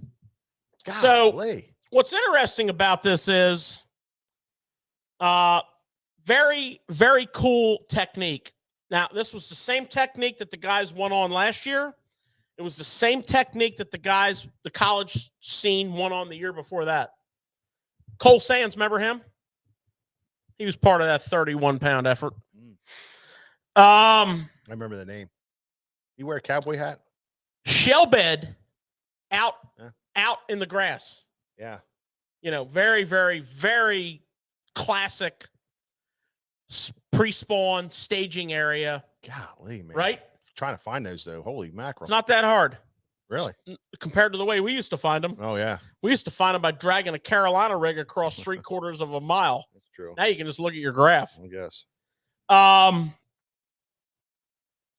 So- Golly. What's interesting about this is very, very cool technique. Now, this was the same technique that the guys won on last year. It was the same technique that the college scene won on the year before that. Cole Sands, remember him? He was part of that 31-pound effort. I remember the name. You wear a cowboy hat? Shell bed out in the grass. Yeah. Very, very, very classic pre-spawn staging area, Golly, man. right? Trying to find those, though. Holy mackerel. It's not that hard Really? compared to the way we used to find them. Oh, yeah. We used to find them by dragging a Carolina rig across 3/4 of a mile. That's true. Now you can just look at your graph. I guess.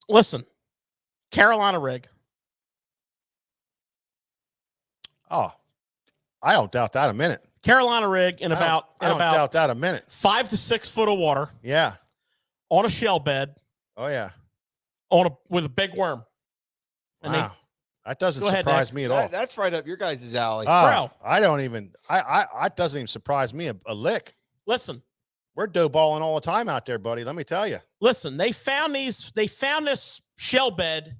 Listen, Carolina rig. Oh, I don't doubt that a minute. Carolina rig in about I don't doubt that a minute. 5 to 6 foot of water Yeah. on a shell bed Oh yeah. With a big worm. And Wow. That doesn't Go ahead, surprise Nick. me at all. That's right up your guys' alley. Bro. I don't even. I doesn't even surprise me a lick. listen, We're dough balling all the time out there, buddy. Let me tell you. listen, they found this shell bed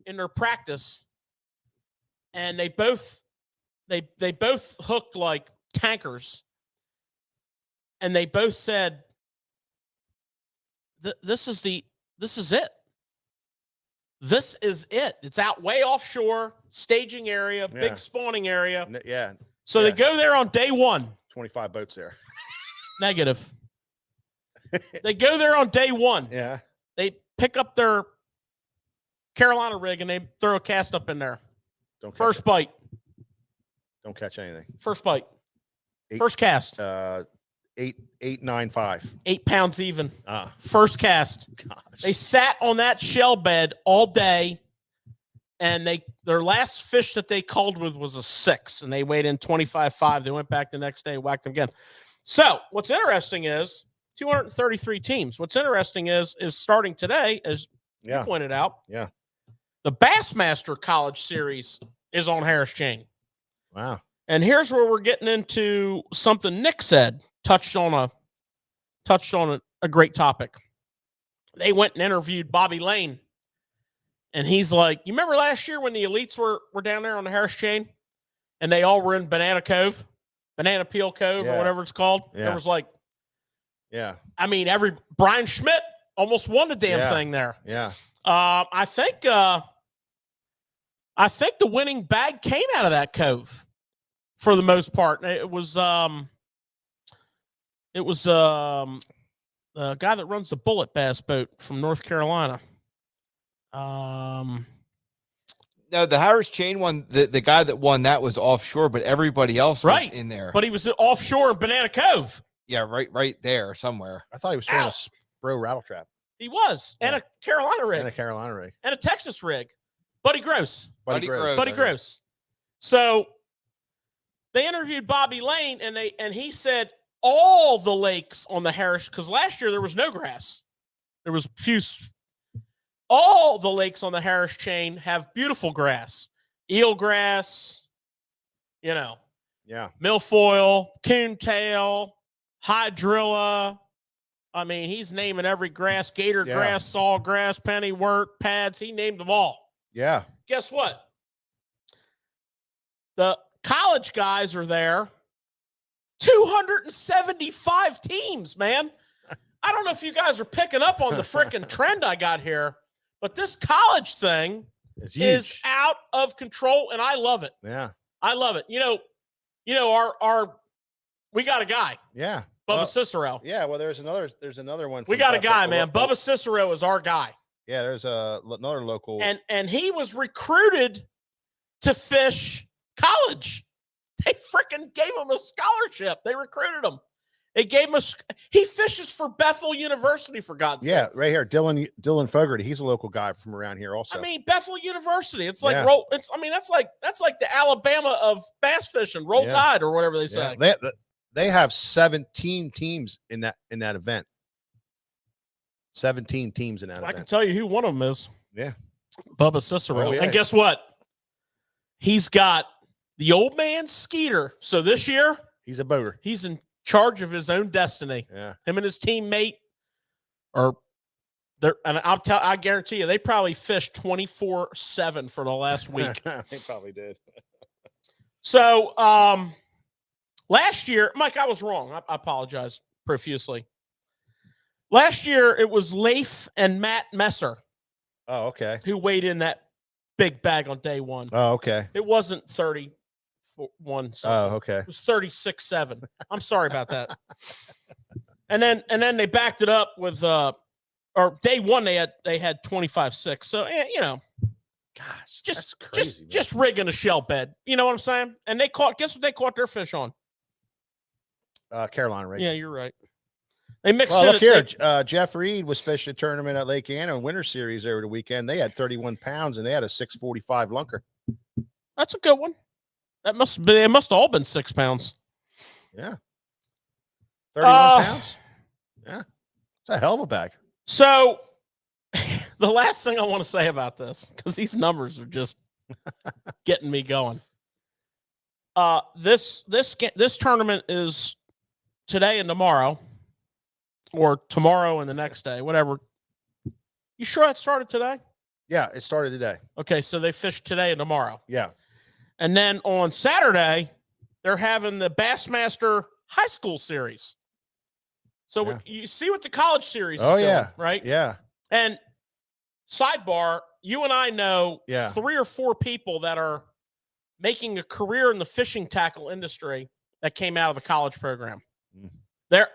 in their practice, and they both hooked like tankers, and they both said, this is it. This is it. It's out way offshore, staging area, Yeah. big spawning area. Yeah. So Yeah. they go there on day one. 25 boats there. Negative. They go there on day one. Yeah. They pick up their Carolina rig and they throw a cast up in there. Don't catch First it. bite. Don't catch anything. First bite. 8 First cast. 8.95. 8 pounds even. Ah, First cast. gosh. They sat on that shell bed all day, and their last fish that they called with was a 6, and they weighed in 25.5. They went back the next day, whacked them again. So what's interesting is 233 teams. What's interesting is starting today, as you Yeah. pointed out, Yeah. the Bassmaster College Series is on Harris Chain. Wow. And here's where we're getting into something Nick said, touched on a great topic. They went and interviewed Bobby Lane. And he's like, you remember last year when the elites were down there on the Harris Chain and they all were in Banana Peel Cove or Yeah. whatever it's called? Yeah. There was like, Yeah. I mean, Brian Schmidt almost won the damn Yeah. thing there. Yeah. I think the winning bag came out of that cove for the most part. It was the guy that runs the Bullet Bass boat from North Carolina. No, the Harris Chain one, the guy that won that was offshore, but everybody else was Right. in there. But he was offshore in Banana Cove. Yeah, right there somewhere. I thought he was throwing Ow. a Spro rattle trap He was. And Yeah. a Carolina rig. and a Carolina rig. And a Texas rig. Buddy Gross. Buddy Gross. Buddy Gross. So they interviewed Bobby Lane, and he said all the lakes on the Harris, because last year there was no grass. There was few. All the lakes on the Harris Chain have beautiful grass, eelgrass, Yeah. milfoil, coontail, hydrilla. I mean, he's naming every grass: gator Yeah. grass, sawgrass, pennywort, pads. He named them all. Yeah. Guess what? The college guys are there. 275 teams, man. I don't know if you guys are picking up on the freaking trend I got here, but this college thing It's huge. is out of control, and I love it. Yeah. I love it. You know, our we got a guy, Yeah. Bubba Well, Cicero. Yeah. Well, there's another one. We from got a Buffalo- guy, man. Bubba Cicero is our guy. Yeah. There's another local. And he was recruited to fish college. They freaking gave him a scholarship. They recruited him. They gave him he fishes for Bethel University, for God's yeah. sakes. Right here. Dylan Fogarty. He's a local guy from around here also. I mean, Bethel University. It's like Yeah. that's like the Alabama of bass fishing, Roll Yeah. Tide or whatever they yeah. say. They have 17 teams in that event. 17 teams in that I can event. tell you who one of them is. Yeah. Bubba Cicero. Oh, yeah. And guess what? He's got the old man Skeeter. So this year, He's a boater. he's in charge of his own destiny. Yeah. Him and his teammate are there, and I guarantee you, they probably fished 24/7 for the last week. They probably did. So last year, Mike, I was wrong. I apologize profusely. Last year, it was Leif and Matt Messer Oh, okay. who weighed in that big bag on day one. Oh, okay. It wasn't 31 something. Oh, okay. It was 36.7. I'm sorry about that. And then they backed it up with or day one they had 25.6. So Gosh, just that's crazy. just rigging a shell bed. You know what I'm saying? And guess what they caught their fish on? Carolina, right? Yeah, you're right. They mixed Well, in look here. Jeff Reed was fishing a tournament at Lake Anna in Winter Series over the weekend. They had 31 pounds and they had a 645 lunker. That's a good one. They must have all been 6 pounds. Yeah. 31 Uh, pounds. Yeah. It's a hell of a bag. So the last thing I want to say about this, because these numbers are just getting me going. This tournament is today and tomorrow, or tomorrow and the next day, whatever. You sure it started today? Yeah, it started today. Okay, so they fished today and tomorrow. Yeah. And then on Saturday, they're having the Bassmaster High School Series. So Yeah. you see what the college series is Oh, doing, yeah. right? Yeah. And sidebar, you and I know Yeah. 3 or 4 people that are making a career in the fishing tackle industry that came out of the college program. Mm.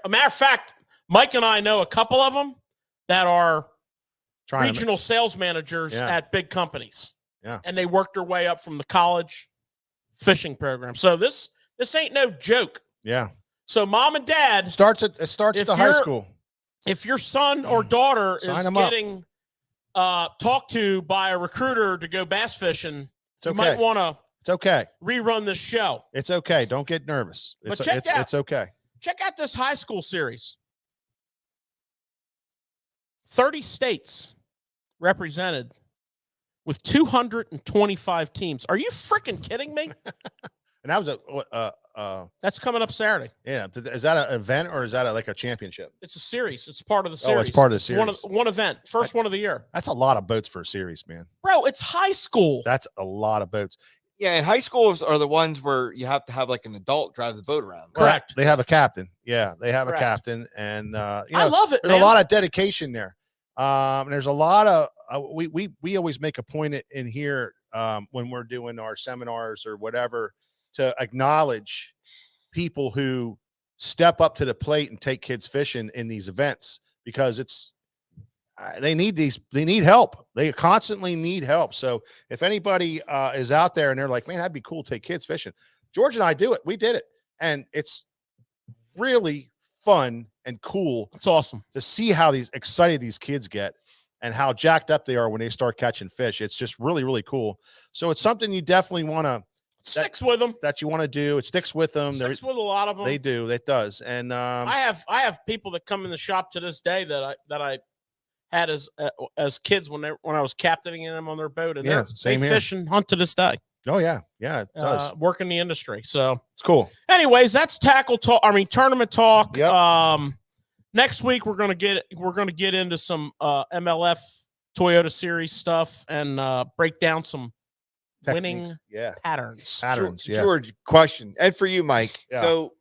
A matter of fact, Mike and I know a couple of them that are regional sales managers at big companies. Yeah. And they worked their way up from the college fishing program. So this ain't no joke. Yeah. So mom and dad It starts at the high school. If your son or daughter Sign is 'em up. getting talked to by a recruiter to go bass fishing, It's you okay. might want to It's okay. rerun this show. It's okay. Don't get nervous. But check It's out- it's okay. Check out this high school series. 30 states represented with 225 teams. Are you freaking kidding me? And that was That's coming up Saturday. yeah. Is that an event or is that like a championship? It's a series. It's part of the Oh, series. it's part of the series. One event. First one of the year. That's a lot of boats for a series, man. Bro, it's high school. That's a lot of boats. Yeah, and high schools are the ones where you have to have like an adult drive the boat around. Correct. They have a captain. Yeah, they have Correct. a captain, and I love it, there's man. a lot of dedication there. And there's a lot of we always make a point in here when we're doing our seminars or whatever to acknowledge people who step up to the plate and take kids fishing in these events because they need help. They constantly need help. So if anybody is out there and they're like, man, that'd be cool to take kids fishing. George and I do it. We did it. And it's really fun and cool. It's awesome To see how excited these kids get and how jacked up they are when they start catching fish. It's just really, really cool. So it's something you definitely want to, sticks with them. that you want to do. It sticks with them. Sticks with a lot of them. They do. It does. And I have people that come in the shop to this day that I had as kids when I was captaining them on their boat, and Yeah, they same here. fish and hunt to this day. oh yeah, it does. Work in the industry. So, It's cool. anyways, that's tackle talk. I mean, tournament talk. Yep. Next week we're gonna get into some MLF Toyota Series stuff and break down some winning Techniques. Yeah. patterns. Patterns. Yeah. George, question, and for you, Mike. Yeah. So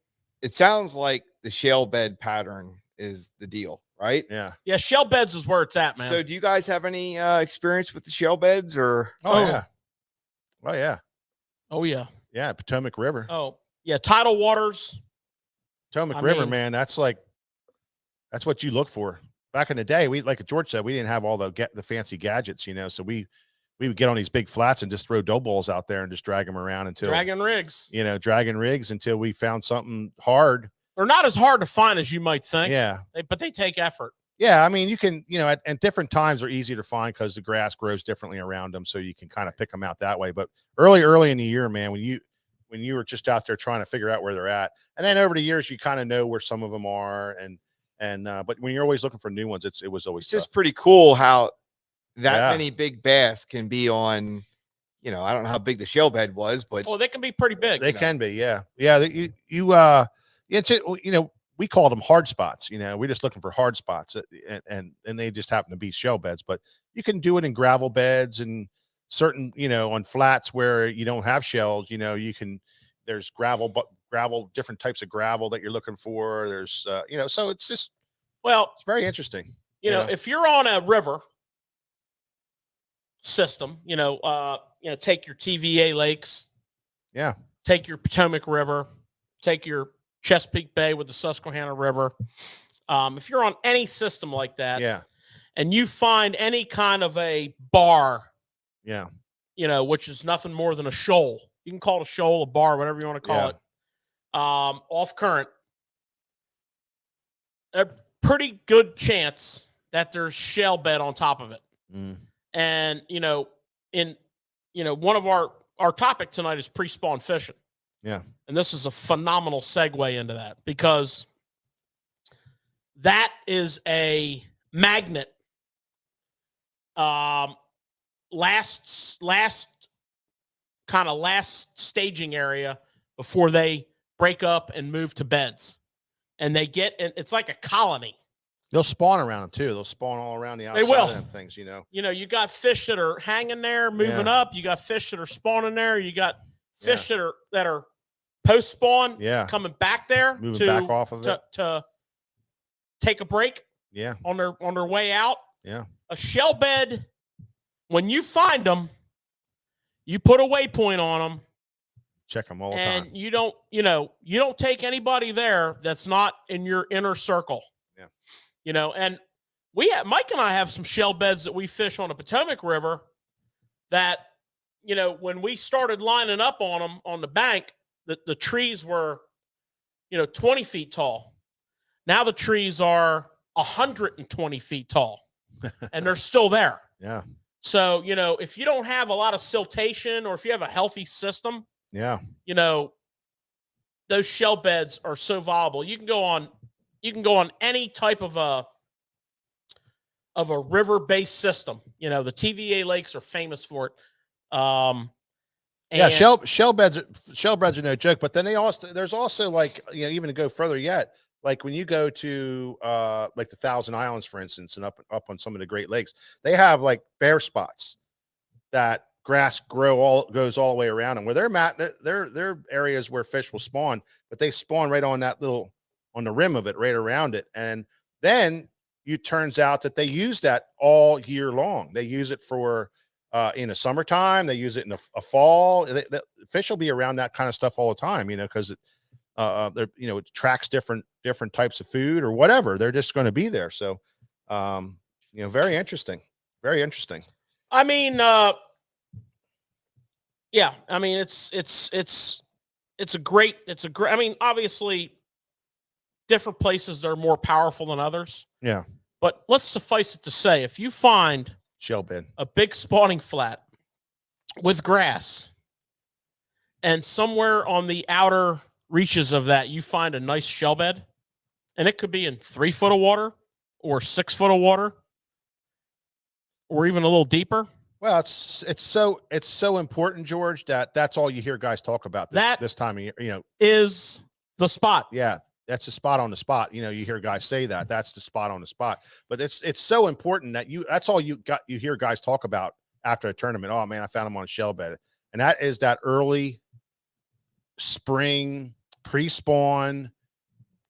it sounds like the shale bed pattern is the deal, right? Yeah. Yeah, shell beds is where it's at, man. So do you guys have any experience with the shale beds or? Oh, yeah. Oh yeah. oh yeah. Yeah. Potomac River. Oh yeah. Tidal waters. Potomac I River, mean- man. That's what you look for. Back in the day, like George said, we didn't have all the fancy gadgets, so we would get on these big flats and just throw dough balls out there and just drag them around until Dragon rigs. dragging rigs until we found something hard. They're not as hard to find as you might think. Yeah. But they take effort. Yeah. I mean, you can, at different times they're easier to find because the grass grows differently around them. So you can kind of pick them out that way. But early in the year, man, when you were just out there trying to figure out where they're at, and then over the years, you kind of know where some of them are. But when you're always looking for new ones, it was always It's tough. just pretty cool how that Yeah. many big bass can be on, I don't know how big the shale bed was, but Well, they can be pretty big. They can be, yeah. We called them hard spots. We're just looking for hard spots, and they just happen to be shell beds. But you can do it in gravel beds and certain, on flats where you don't have shells. There's gravel, different types of gravel that you're looking for. There's, so it's just, Well, it's very interesting. if you're on a river system, take your TVA lakes. Yeah. Take your Potomac River, take your Chesapeake Bay with the Susquehanna River. If you're on any system like that, Yeah. and you find any kind of a bar, Yeah. which is nothing more than a shoal, you can call it a shoal, a bar, whatever you want to call Yeah. it, off current, a pretty good chance that there's shell bed on top of it. Mm. And, one of our topic tonight is pre-spawn fishing. Yeah. And this is a phenomenal segue into that, because that is a magnet. Last staging area before they break up and move to beds. And it's like a colony. They'll spawn around them too. They'll spawn all around the outside They will. of them things, you know. You know, you got fish that are hanging there, moving up. You got fish that are spawning there. You got fish that are post spawn, coming back there, moving back off of it to take a break. Yeah, on their way out. Yeah, a shell bed. When you find them, you put a waypoint on them. Check them all the and time. You don't take anybody there that's not in your inner circle. Yeah. You know, and Mike and I have some shell beds that we fish on the Potomac River that, you know, when we started lining up on them on the bank, the trees were, 20 feet tall. Now the trees are 120 feet tall and they're still there. Yeah. So, if you don't have a lot of siltation, or if you have a healthy system, those shell beds are so viable. You can go on any type of a river-based system. The TVA lakes are famous for it. Shell beds are no joke. But then there's also like, even to go further yet, like when you go to like the Thousand Islands, for instance, and up on some of the Great Lakes, they have like bare spots that grass goes all the way around them. Where they're areas where fish will spawn, but they spawn right on on the rim of it, right around it. And then it turns out that they use that all year long. They use it for in the summertime. They use it in a fall. The fish will be around that kind of stuff all the time, because it attracts different types of food or whatever. They're just going to be there. So, very interesting. Very interesting. I mean, yeah. I mean, it's a great. I mean, obviously, different places are more powerful than others. Yeah. But let's suffice it to say, if you find shell bed, a big spawning flat with grass, and somewhere on the outer reaches of that, you find a nice shell bed, and it could be in 3 foot of water or 6 foot of water, or even a little deeper. Well, it's so important, George, that's all you hear guys talk about this time of year, is the spot. Yeah. That's the spot on the spot. You hear guys say that's the spot on the spot, but it's so important that that's all you hear guys talk about after a tournament. Oh man, I found them on a shell bed. And that is that early spring pre-spawn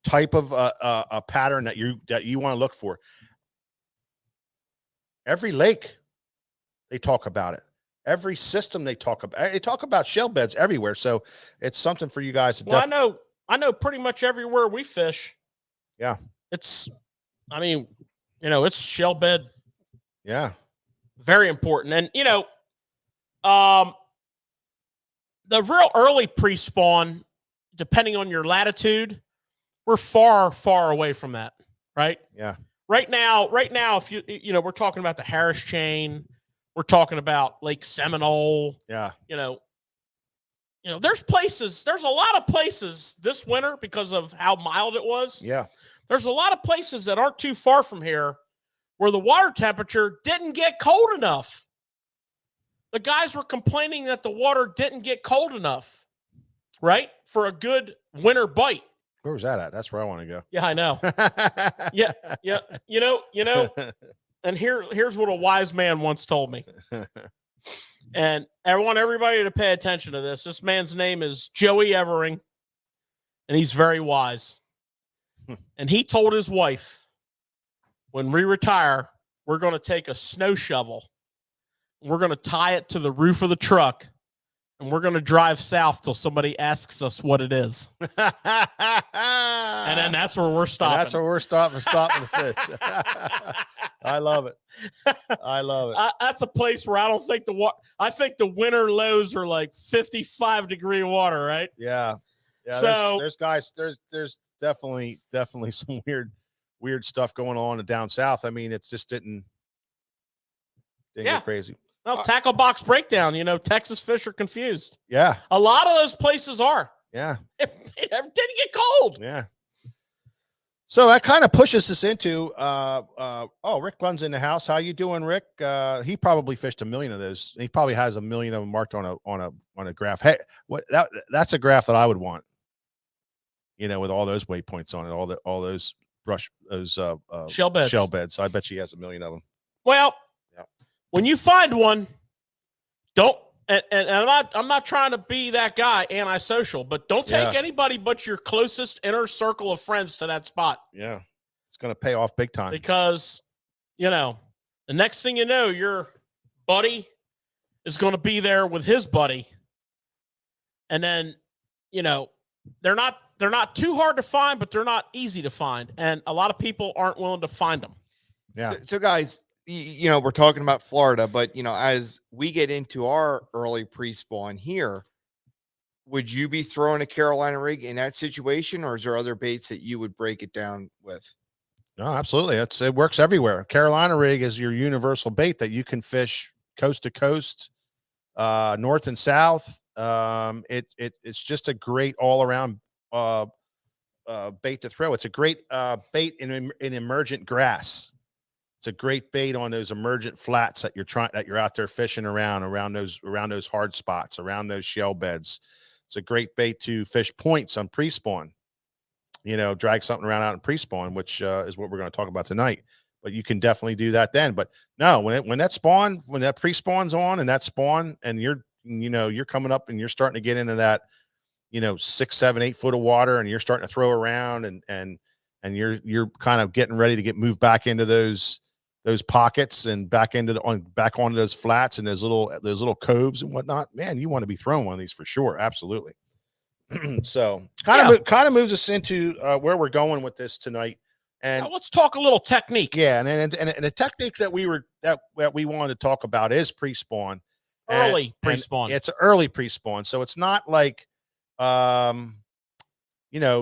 type of a pattern that you want to look for. Every lake, they talk about it. Every system they talk about shell beds everywhere. So it's something for you guys to I know pretty much everywhere we fish. Yeah. It's shell bed. Yeah. Very important. And, the real early pre-spawn, depending on your latitude, we're far, far away from that. Right. Yeah. Right now, if we're talking about the Harris Chain, we're talking about Lake Seminole. Yeah. There's a lot of places this winter, because of how mild it was. Yeah. There's a lot of places that aren't too far from here where the water temperature didn't get cold enough. The guys were complaining that the water didn't get cold enough, right? For a good winter bite. Where was that at? That's where I want to go. Yeah, I know. Yeah. And here's what a wise man once told me. And I want everybody to pay attention to this. This man's name is Joey Evering, and he's very wise. And he told his wife, when we retire, we're going to take a snow shovel, and we're going to tie it to the roof of the truck, and we're going to drive south till somebody asks us what it is. And then that's where we're stopping. And that's where we're stopping the fish. I love it. I love it. That's a place where I don't think I think the winter lows are like 55-degree water, right? Yeah. Yeah. So there's guys, there's definitely some weird stuff going on down south. I mean, it's just didn't go crazy. Well, tackle box breakdown, Texas fish are confused. Yeah. A lot of those places are. Yeah. It never didn't get cold. Yeah. So that kind of pushes us into Rick Lunn's in the house. How you doing, Rick? He probably fished 1 million of those. He probably has 1 million of them marked on a graph. Hey, that's a graph that I would want. With all those waypoints on it, all those Shell beds. Shell beds. I bet she has 1 million of them. Well, when you find one, don't. And I'm not trying to be that guy antisocial, but don't take anybody but your closest inner circle of friends to that spot. Yeah, it's going to pay off big time. Because, the next thing you know, your buddy is going to be there with his buddy, and then, they're not too hard to find, but they're not easy to find, and a lot of people aren't willing to find them. Yeah. So guys, we're talking about Florida, but as we get into our early pre-spawn here, would you be throwing a Carolina rig in that situation, or is there other baits that you would break it down with? No, absolutely. It works everywhere. Carolina rig is your universal bait that you can fish coast to coast, north and south. It's just a great all around bait to throw. It's a great bait in emergent grass. It's a great bait on those emergent flats that you're out there fishing around those hard spots, around those shell beds. It's a great bait to fish points on pre-spawn. Drag something around out in pre-spawn, which is what we're going to talk about tonight. But you can definitely do that then. But no, when that pre-spawn's on and that spawn, and you're coming up and you're starting to get into that, 6, 7, 8 foot of water, and you're starting to throw around and you're kind of getting ready to get moved back into those pockets and back onto those flats and those little coves and whatnot. Man, you want to be throwing one of these for sure. Absolutely. So kind of moves us into where we're going with this tonight. And now let's talk a little technique. Yeah, and the technique that we wanted to talk about is pre-spawn. Early pre-spawn. It's early pre-spawn. So it's not like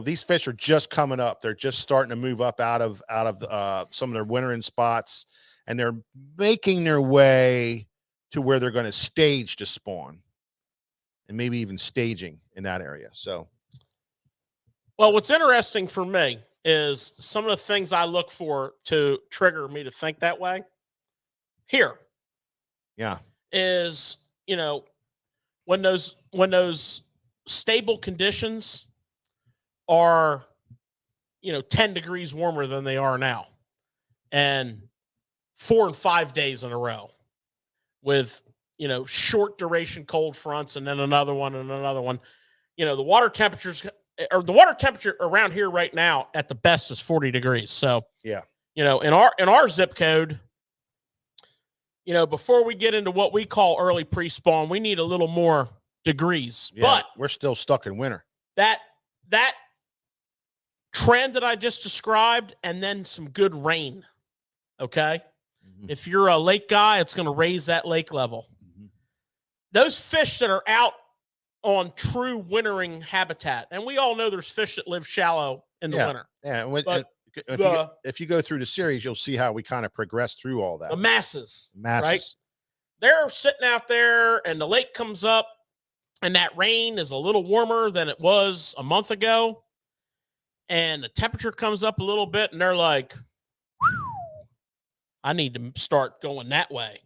these fish are just coming up. They're just starting to move up out of some of their wintering spots, and they're making their way to where they're going to stage to spawn, and maybe even staging in that area. So, well, what's interesting for me is some of the things I look for to trigger me to think that way. Here, is when those stable conditions are 10 degrees warmer than they are now, and 4 and 5 days in a row with short duration cold fronts, and then another one and another one. The water temperature around here right now at the best is 40 degrees. So in our zip code, before we get into what we call early pre-spawn, we need a little more degrees. Yeah, but we're still stuck in winter. That trend that I just described, and then some good rain. Okay. Mm-hmm. If you're a lake guy, it's going to raise that lake level. Mm-hmm. Those fish that are out on true wintering habitat, and we all know there's fish that live shallow in the winter. Yeah. If you go through the series, you'll see how we kind of progress through all that. The masses. Right? They're sitting out there, and the lake comes up, and that rain is a little warmer than it was a month ago. And the temperature comes up a little bit, and they're like, I need to start going that way.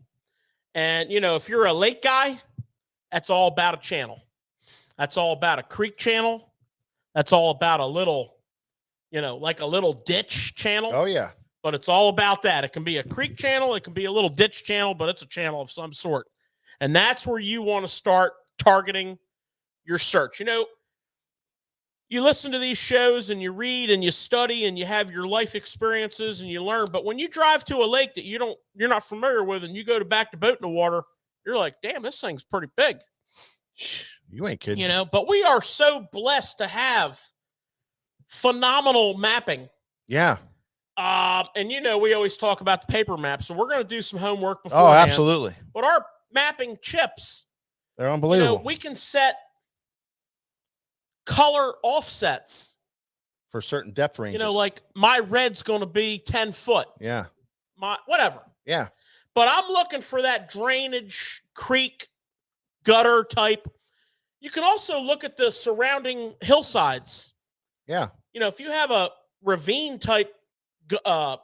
And, if you're a lake guy, that's all about a channel. That's all about a creek channel. That's all about a little, like a little ditch channel. Oh, yeah. But it's all about that. It can be a creek channel. It can be a little ditch channel, but it's a channel of some sort. And that's where you want to start targeting your search. You listen to these shows and you read and you study and you have your life experiences and you learn. But when you drive to a lake that you're not familiar with, and you go back to boat in the water, you're like, damn, this thing's pretty big. You ain't kidding. But we are so blessed to have phenomenal mapping. Yeah. And we always talk about the paper maps, so we're going to do some homework before. Oh, absolutely. But our mapping chips, they're unbelievable. We can set color offsets for certain depth ranges. Like my red's going to be 10 foot. Yeah. My whatever. Yeah. But I'm looking for that drainage creek gutter type. you can also look at the surrounding hillsides. Yeah. You know, if you have a ravine type gut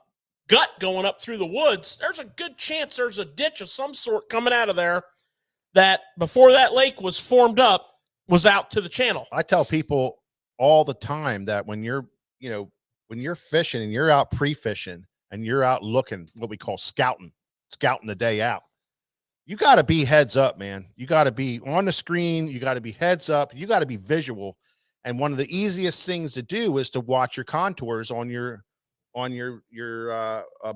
going up through the woods, there's a good chance there's a ditch of some sort coming out of there that before that lake was formed up was out to the channel. I tell people all the time that when you're, you know, when you're fishing and you're out pre-fishing and you're out looking, what we call scouting the day out, you got to be heads up, man. You got to be on the screen. You got to be heads up. You got to be visual. And one of the easiest things to do is to watch your contours on your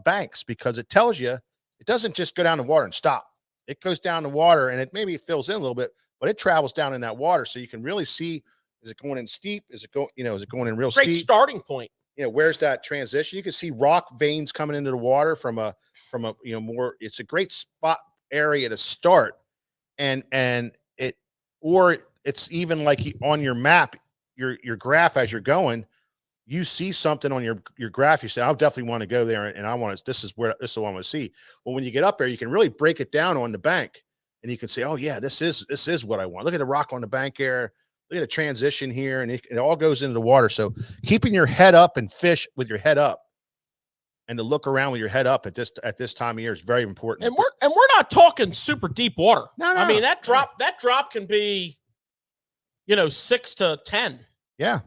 banks, because it tells you, it doesn't just go down the water and stop. It goes down the water and it fills in a little bit, but it travels down in that water. So you can really see, is it going in steep? Is it going, is it going in real Great steep? starting point. Where's that transition? You can see rock veins coming into the water from a, more, it's a great spot area to start. And it's even like on your map, your graph, as you're going, you see something on your graph, you say, I definitely want to go there. And I want to, this is what I want to see. Well, when you get up there, you can really break it down on the bank and you can say, oh yeah, this is what I want. Look at the rock on the bank there. Look at the transition here. And it all goes into the water. So keeping your head up and fish with your head up and to look around with your head up at this time of year is very important. And we're not talking super deep water. No. I mean, that drop can be, 6 to 10. Yeah.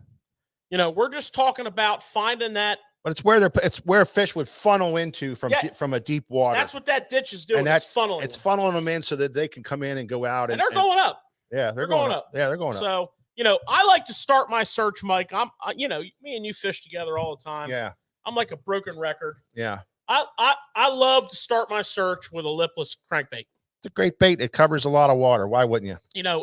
We're just talking about finding that. But it's where fish would funnel into from a deep water. That's what that ditch is doing. And it's funneling. It's funneling them in so that they can come in and go out. And they're going up. Yeah, they're going up. Yeah, they're going up. So, I like to start my search, Mike. Me and you fish together all the time. Yeah. I'm like a broken record. Yeah. I love to start my search with a lipless crankbait. It's a great bait. It covers a lot of water. Why wouldn't you?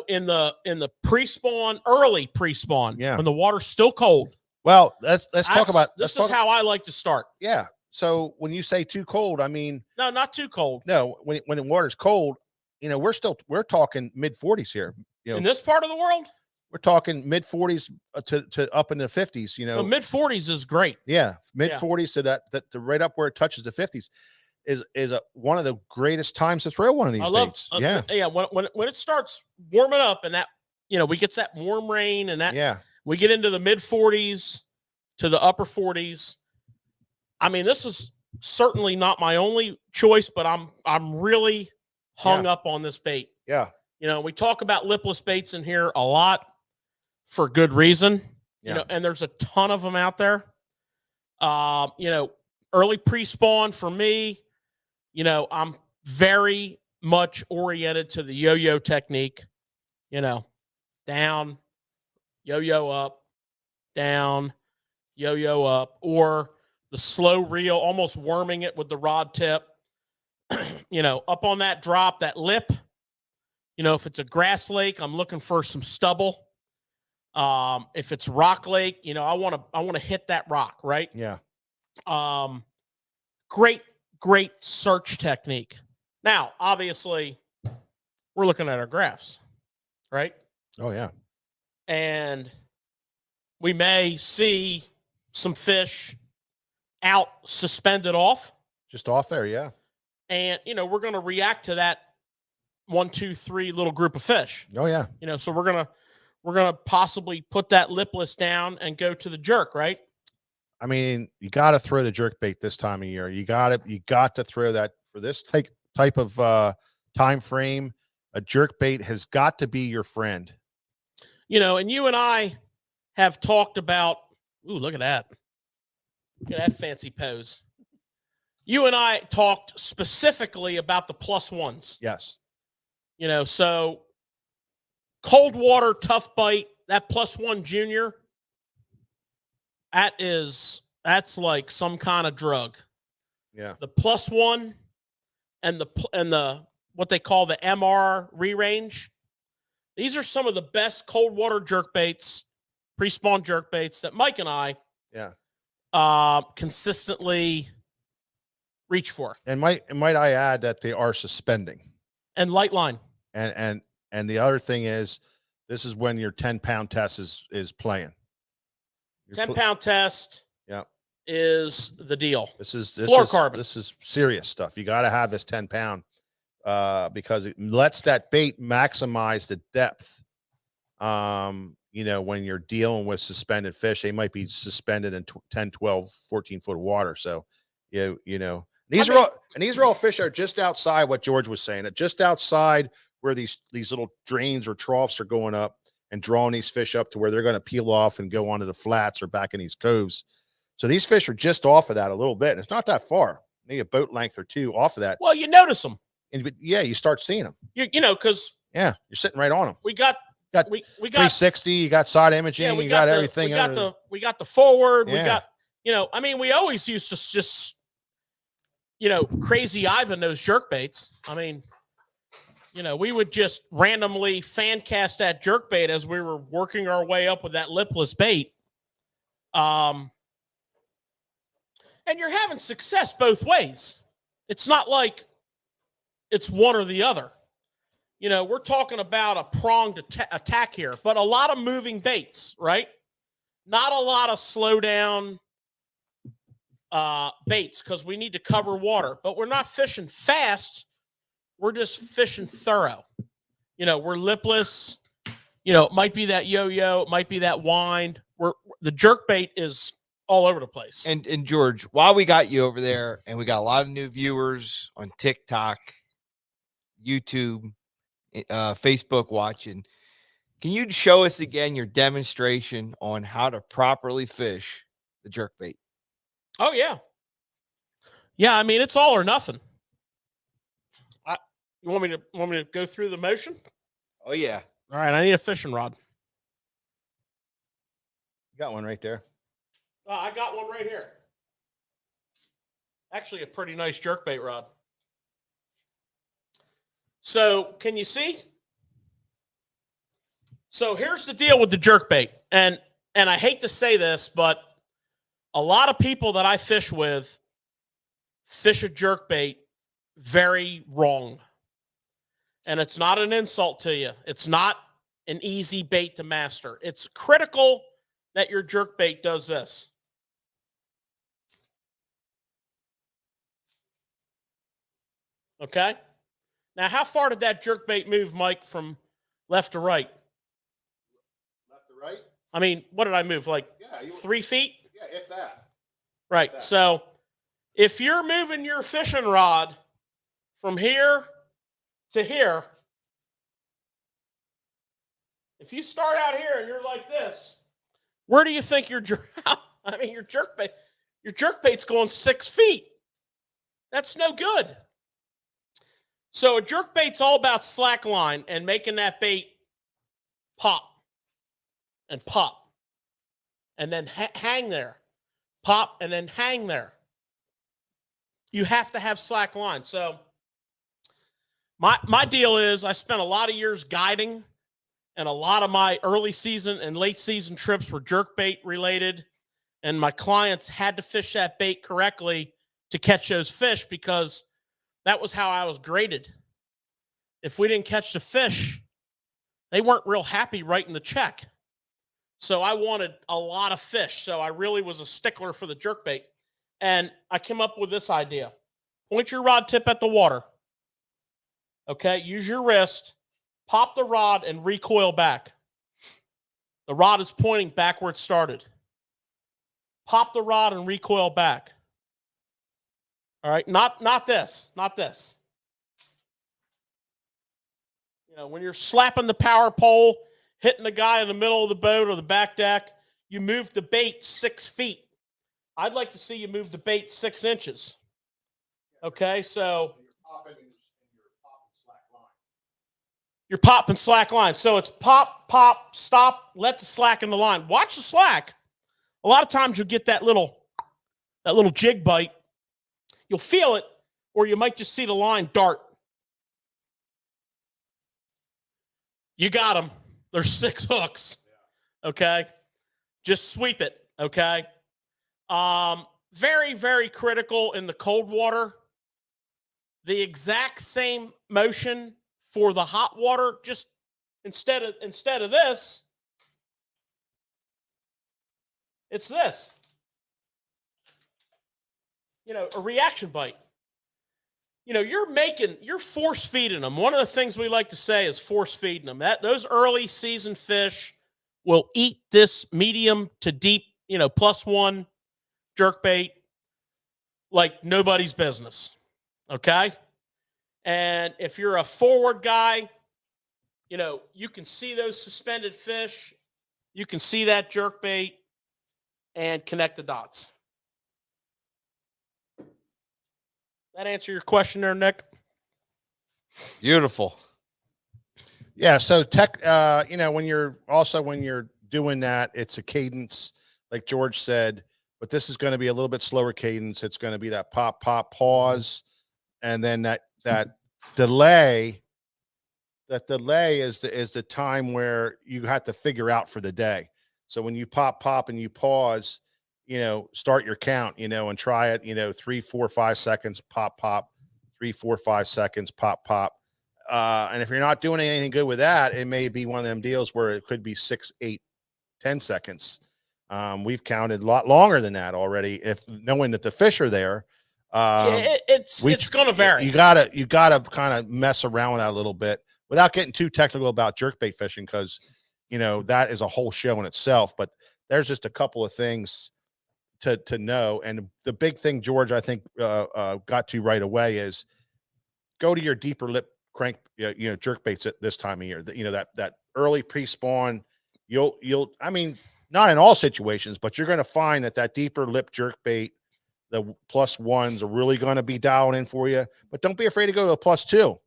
In the pre-spawn, early pre-spawn, yeah, when the water's still cold. Well, let's talk about this. Is how I like to start. Yeah. So when you say too cold, I mean, no, not too cold. No, when the water's cold, we're talking mid 40s here. In this part of the world, we're talking mid 40s to up in the 50s. Mid 40s is great. Yeah, mid 40s to that to right up where it touches the 50s. Is one of the greatest times to throw one of these baits. When it starts warming up and that we get that warm rain and that we get into the mid 40s to the upper 40s. I mean, this is certainly not my only choice, but I'm really hung up on this bait. Yeah. We talk about lipless baits in here a lot for good reason. And there's a ton of them out there. Early pre-spawn for me. I'm very much oriented to the yo-yo technique, down, yo-yo up, down, yo-yo up, or the slow reel, almost worming it with the rod tip, up on that drop, that lip. If it's a grass lake, I'm looking for some stubble. If it's rock lake, I want to hit that rock, right? Yeah. Great search technique. Now, obviously, we're looking at our graphs, right? Oh, yeah. And we may see some fish out suspended off. Just off there, yeah. And, we're going to react to that 1, 2, 3 little group of fish. Oh, yeah. So we're going to possibly put that lipless down and go to the jerk, right? I mean, you got to throw the jerk bait this time of year. You got to throw that for this type of time frame. A jerk bait has got to be your friend. And you and I have talked about. Ooh, look at that! Look at that fancy pose. You and I talked specifically about the +1s. Yes. So cold water, tough bite. That +1 junior. That's like some kind of drug. Yeah. The +1 and the what they call the MR re-range. These are some of the best cold water jerk baits, pre-spawn jerk baits that Mike and I consistently reach for. And might I add that they are suspending. And light line. And the other thing is, this is when your 10-pound test is playing. 10-pound test is the deal. This is fluorocarbon. This is serious stuff. You got to have this 10-pound because it lets that bait maximize the depth When you're dealing with suspended fish, they might be suspended in 10, 12, 14 foot of water. So, these are all fish that are just outside what George was saying, just outside where these little drains or troughs are going up and drawing these fish up to where they're going to peel off and go onto the flats or back in these coves. So these fish are just off of that a little bit. And it's not that far, maybe a boat length or two off of that. Well, you notice them. And yeah, you start seeing them. Because you're sitting right on them. We got we got 360. You got side imaging. Yeah, you got everything. We got the forward. Yeah. We got we always used to just Crazy Ivan those jerk baits. I mean, we would just randomly fan cast that jerk bait as we were working our way up with that lipless bait. And you're having success both ways. It's not like it's one or the other. We're talking about a pronged attack here, but a lot of moving baits, right? Not a lot of slow down baits because we need to cover water, but we're not fishing fast. We're just fishing thorough. We're lipless. It might be that yo-yo, it might be that wind. The jerk bait is all over the place. And George, while we got you over there, and we got a lot of new viewers on TikTok, YouTube, Facebook watching, can you show us again your demonstration on how to properly fish the jerk bait? Oh yeah. I mean, it's all or nothing. You want me to go through the motion? Oh yeah. All right, I need a fishing rod. You got one right there. I got one right here. Actually, a pretty nice jerkbait rod. So, can you see? So, here's the deal with the jerkbait. And I hate to say this, but a lot of people that I fish with fish a jerkbait very wrong. And it's not an insult to you. It's not an easy bait to master. It's critical that your jerkbait does this. Okay? Now, how far did that jerkbait move, Mike, from left to right? Left to right? I mean, what did I move? Like 3 feet? Yeah, if that. Right. That. So if you're moving your fishing rod from here to here, if you start out here and you're like this, where do you think your jerkbait's going 6 feet? That's no good. So a jerkbait's all about slack line and making that bait pop and pop and then hang there. Pop and then hang there. You have to have slack line. So my deal is I spent a lot of years guiding, and a lot of my early season and late season trips were jerkbait related, and my clients had to fish that bait correctly to catch those fish because that was how I was graded. If we didn't catch the fish, they weren't real happy writing the check. So I wanted a lot of fish. So I really was a stickler for the jerkbait. And I came up with this idea. Point your rod tip at the water. Okay, use your wrist, pop the rod, and recoil back. The rod is pointing back where it started. Pop the rod and recoil back. All right, not this, not this. When you're slapping the power pole, hitting the guy in the middle of the boat or the back deck, you move the bait 6 feet. I'd like to see you move the bait 6 inches. Okay, so you're popping slack line. So it's pop, pop, stop, let the slack in the line. Watch the slack. A lot of times you'll get that little jig bite. You'll feel it, or you might just see the line dart. You got them. There's 6 hooks. Okay? Just sweep it. Okay? Very, very critical in the cold water. The exact same motion for the hot water, just instead of this, it's this. A reaction bite. you're force feeding them. One of the things we like to say is force feeding them. Those early season fish will eat this medium to deep, +1 jerkbait like nobody's business. Okay. And if you're a forward guy, you can see those suspended fish, you can see that jerkbait and connect the dots. That answer your question there, Nick? Beautiful. Yeah. So when you're doing that, it's a cadence, like George said, but this is going to be a little bit slower cadence. It's going to be that pop, pop, pause. And then that delay, is the time where you have to figure out for the day. So when you pop, and you pause, start your count, and try it, 3, 4, 5 seconds, pop, 3, 4, 5 seconds, pop. And if you're not doing anything good with that, it may be one of them deals where it could be 6, 8, 10 seconds. We've counted a lot longer than that already. If knowing that the fish are there, it's going to vary. You gotta kind of mess around with that a little bit without getting too technical about jerkbait fishing, because that is a whole show in itself. But there's just a couple of things to know. And the big thing, George, I think got to right away is go to your deeper lip crank, jerkbaits at this time of year. That early pre-spawn, I mean, not in all situations, but you're going to find that deeper lip jerkbait, the +1s are really going to be dialing in for you. But don't be afraid to go to a +2.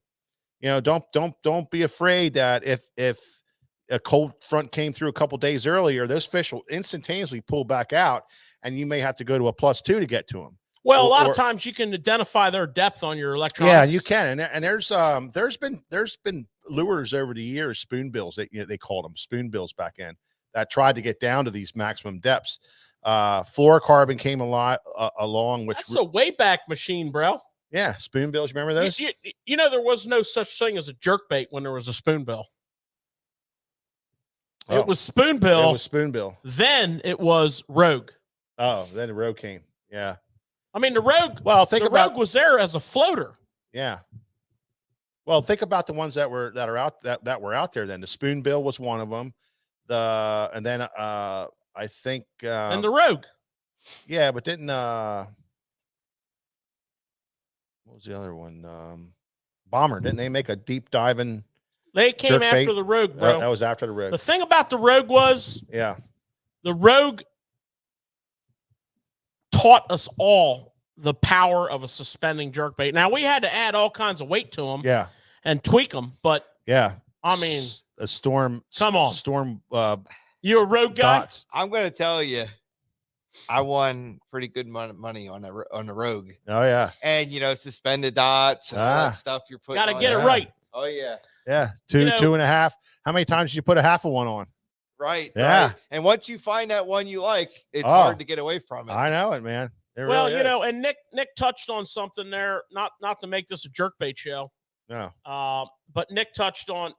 Don't be afraid that if a cold front came through a couple days earlier, those fish will instantaneously pull back out, and you may have to go to a +2 to get to them. Well, a lot of times you can identify their depth on your electronics. Yeah, you can. And there's been lures over the years, spoonbills, they called them spoonbills back in, that tried to get down to these maximum depths. Fluorocarbon came along, which that's a way back machine, bro. Yeah, spoonbills. Remember those? There was no such thing as a jerkbait when there was a spoonbill. Oh, it was spoonbill. It was spoonbill. Then it was Rogue. Oh, then the Rogue came. Yeah. I mean, the Rogue. Well, Rogue was there as a floater. Yeah. Well, think about the ones that were out there. Then the spoonbill was one of them. I think and the Rogue. Yeah, but didn't what was the other one? Bomber. Didn't they make a deep diving? They came after the Rogue, bro. That was after the Rogue. The thing about the Rogue was, the Rogue taught us all the power of a suspending jerkbait. Now, we had to add all kinds of weight to them, and tweak them, but I mean, a storm. Come on, storm. You a Rogue guy? Dots. I'm going to tell you, I won pretty good money on the Rogue. Oh yeah, and suspended dots and all that stuff you're putting. Got to get it right. Oh yeah, yeah. 2.5. How many times did you put a half of one on? Right. Yeah. Right. And once you find that one you like, it's hard to get away from it. I know it, man. It well, really is. and Nick touched on something there. Not to make this a jerkbait show. No. But Nick touched on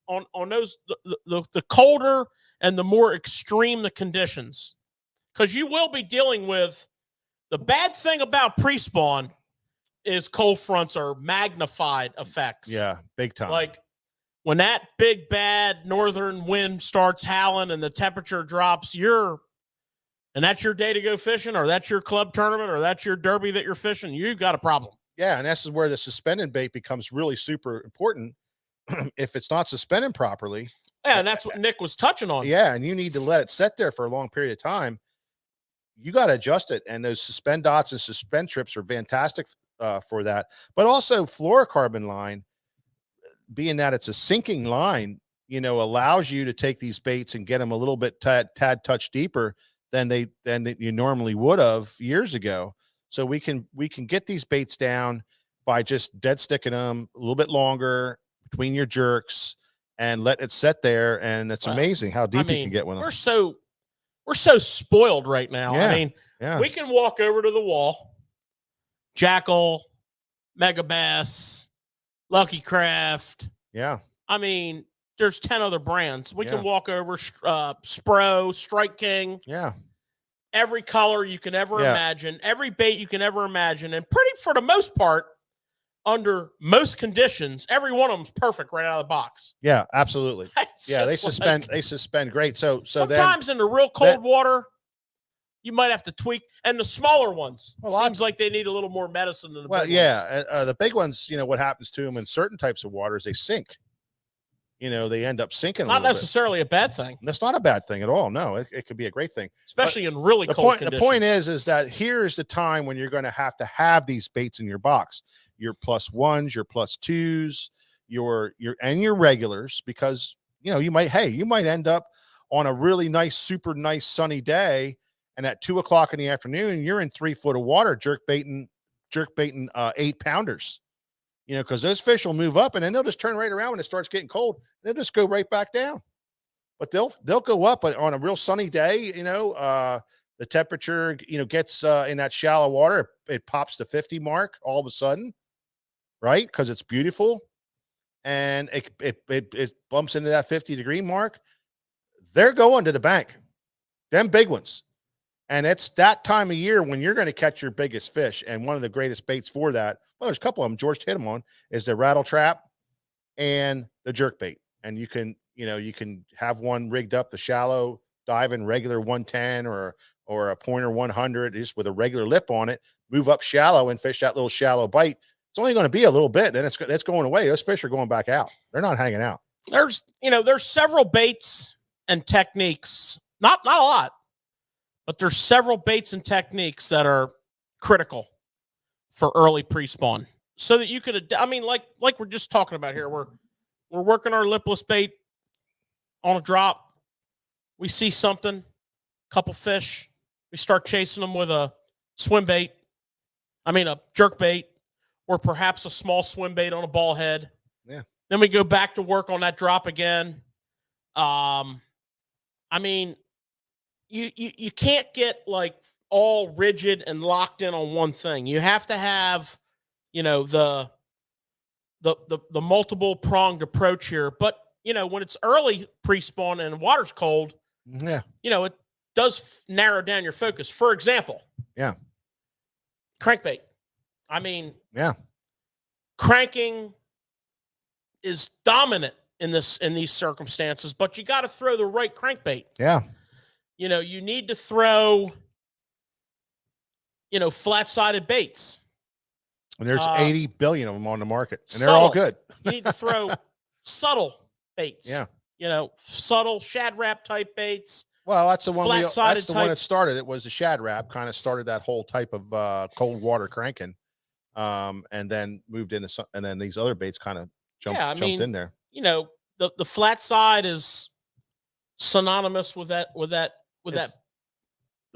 on those the colder and the more extreme the conditions, because you will be dealing with the bad thing about pre-spawn is cold fronts are magnified effects. Yeah, big time. Like when that big bad northern wind starts howling and the temperature drops, and that's your day to go fishing, or that's your club tournament, or that's your derby that you're fishing, you've got a problem. Yeah, and this is where the suspended bait becomes really super important. If it's not suspended properly. Yeah, and that's what Nick was touching on. Yeah, and you need to let it sit there for a long period of time. You got to adjust it, and those suspend dots and suspend trips are fantastic for that. But also fluorocarbon line, being that it's a sinking line, allows you to take these baits and get them a little bit tad touch deeper than you normally would have years ago. So we can get these baits down by just dead sticking them a little bit longer between your jerks and let it sit there. And it's amazing how deep you can get with them. We're so spoiled right now. Yeah, I mean, we can walk over to the wall, Jackal, Megabass, Lucky Craft. Yeah. I mean, there's 10 other brands. We can walk over, Spro, Strike King. Yeah. Every color you can ever imagine, every bait you can ever imagine. And for the most part, under most conditions, every one of them's perfect right out of the box. Yeah, absolutely. It's Yeah, they just suspend. like- They suspend great. So sometimes in the real cold water, you might have to tweak. And the smaller ones seems like they need a little more medicine than the big ones. the big ones. What happens to them in certain types of waters? They sink. They end up sinking. Not necessarily a bad thing. That's not a bad thing at all. No, it could be a great thing, especially in really cold conditions. The point is that here is the time when you're going to have these baits in your box. Your +1s, your +2s, your regulars, because you might end up on a really nice, super nice sunny day, and at 2 o'clock in the afternoon, you're in 3 foot of water jerk baiting 8-pounders. Because those fish will move up and then they'll just turn right around when it starts getting cold. They'll just go right back down. But they'll go up on a real sunny day. The temperature gets in that shallow water, it pops the 50 mark all of a sudden. Right, because it's beautiful, and it bumps into that 50-degree mark. They're going to the bank, them big ones, and it's that time of year when you're going to catch your biggest fish. And one of the greatest baits for that, well, there's a couple of them. George hit them on is the rattle trap and the jerk bait, and you can have one rigged up, the shallow diving regular 110 or a pointer 100, just with a regular lip on it. Move up shallow and fish that little shallow bite. It's only going to be a little bit, then that's going away. Those fish are going back out. They're not hanging out. There's several baits and techniques, not a lot, but there's several baits and techniques that are critical for early pre-spawn, so that you could, like we're just talking about here. We're working our lipless bait on a drop. We see something, couple fish. We start chasing them with a a jerk bait, or perhaps a small swim bait on a ball head. Yeah. Then we go back to work on that drop again. You can't get like all rigid and locked in on one thing. You have to have, the multiple pronged approach here. But when it's early pre-spawn and the water's cold, yeah, it does narrow down your focus. For example, crankbait. Cranking is dominant in these circumstances, but you got to throw the right crankbait. Yeah. You need to throw, flat-sided baits. And there's 80 billion of them on the market, and they're subtle. all good. You need to throw subtle baits. Yeah. Subtle Shad Rap type baits. Well, that's the one. Flat-sided one that started. It was the Shad Rap. Kind of started that whole type of cold water cranking, and then moved into and then these other baits kind of jumped in there. The flat side is synonymous with that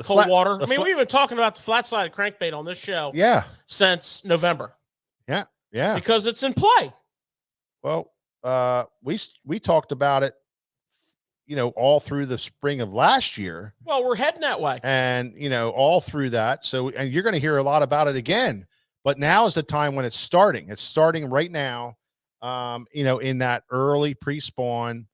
cold water. We've been talking about the flat-sided crankbait on this show. Yeah. Since November. Yeah. Yeah. Because it's in play. Well, we talked about it, all through the spring of last year. Well, we're heading that way. And, all through that. So, and you're going to hear a lot about it again, but now is the time when it's starting. It's starting right now, in that early pre-spawn.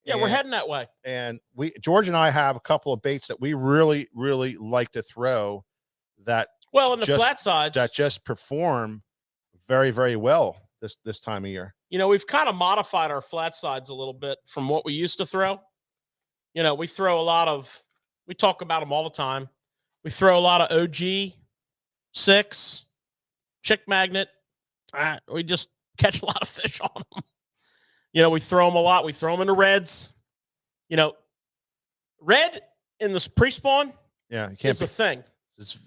Yeah, we're heading that way. And George and I have a couple of baits that we really, really like to throw that, in the flat sides, that just perform very, very well this time of year. We've kind of modified our flat sides a little bit from what we used to throw. We throw we talk about them all the time. We throw a lot of OG 6, Chick Magnet. We just catch a lot of fish on them. We throw them a lot. We throw them into reds. Red in this pre-spawn. Yeah, you can't is a thing. It's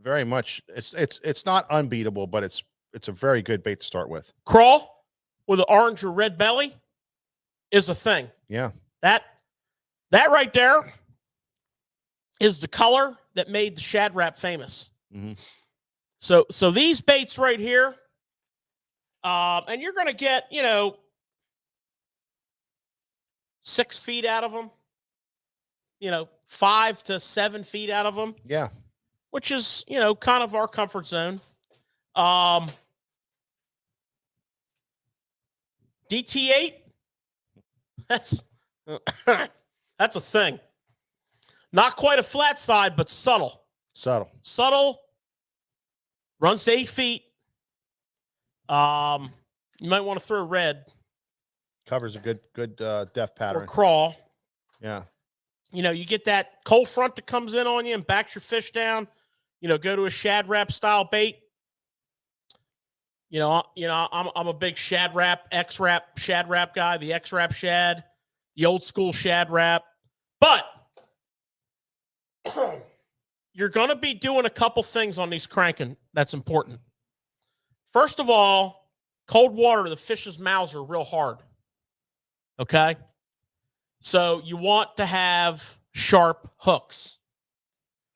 very much. It's not unbeatable, but it's a very good bait to start with. Crawl with an orange or red belly is a thing. Yeah, that right there is the color that made the Shad Rap famous. Mm-hmm. So these baits right here, and you're going to get 6 feet out of them, 5 to 7 feet out of them. Yeah, which is kind of our comfort zone. DT8, that's a thing. Not quite a flat side, but subtle. Runs to 8 feet. You might want to throw red Covers a good depth or pattern. crawl. Yeah. You know, you get that cold front that comes in on you and backs your fish down. You know, go to a Shad Rap style bait. I'm a big Shad Rap, X-Rap, Shad Rap guy, the X-Rap Shad, the old school Shad Rap. But you're going to be doing a couple things on these cranking that's important. First of all, cold water, the fish's mouths are real hard. Okay? So you want to have sharp hooks.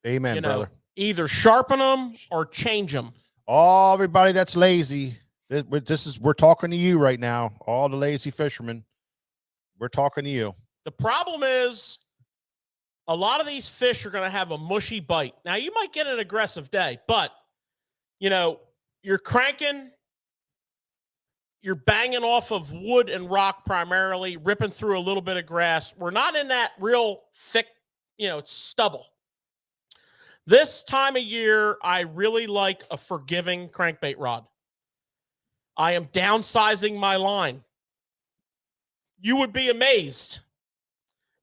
Amen, brother. Either sharpen them or change them. All everybody that's lazy, we're talking to you right now. All the lazy fishermen, we're talking to you. The problem is a lot of these fish are going to have a mushy bite. Now, you might get an aggressive day, but, you're cranking, you're banging off of wood and rock primarily, ripping through a little bit of grass. We're not in that real thick, it's stubble. This time of year, I really like a forgiving crankbait rod. I am downsizing my line. You would be amazed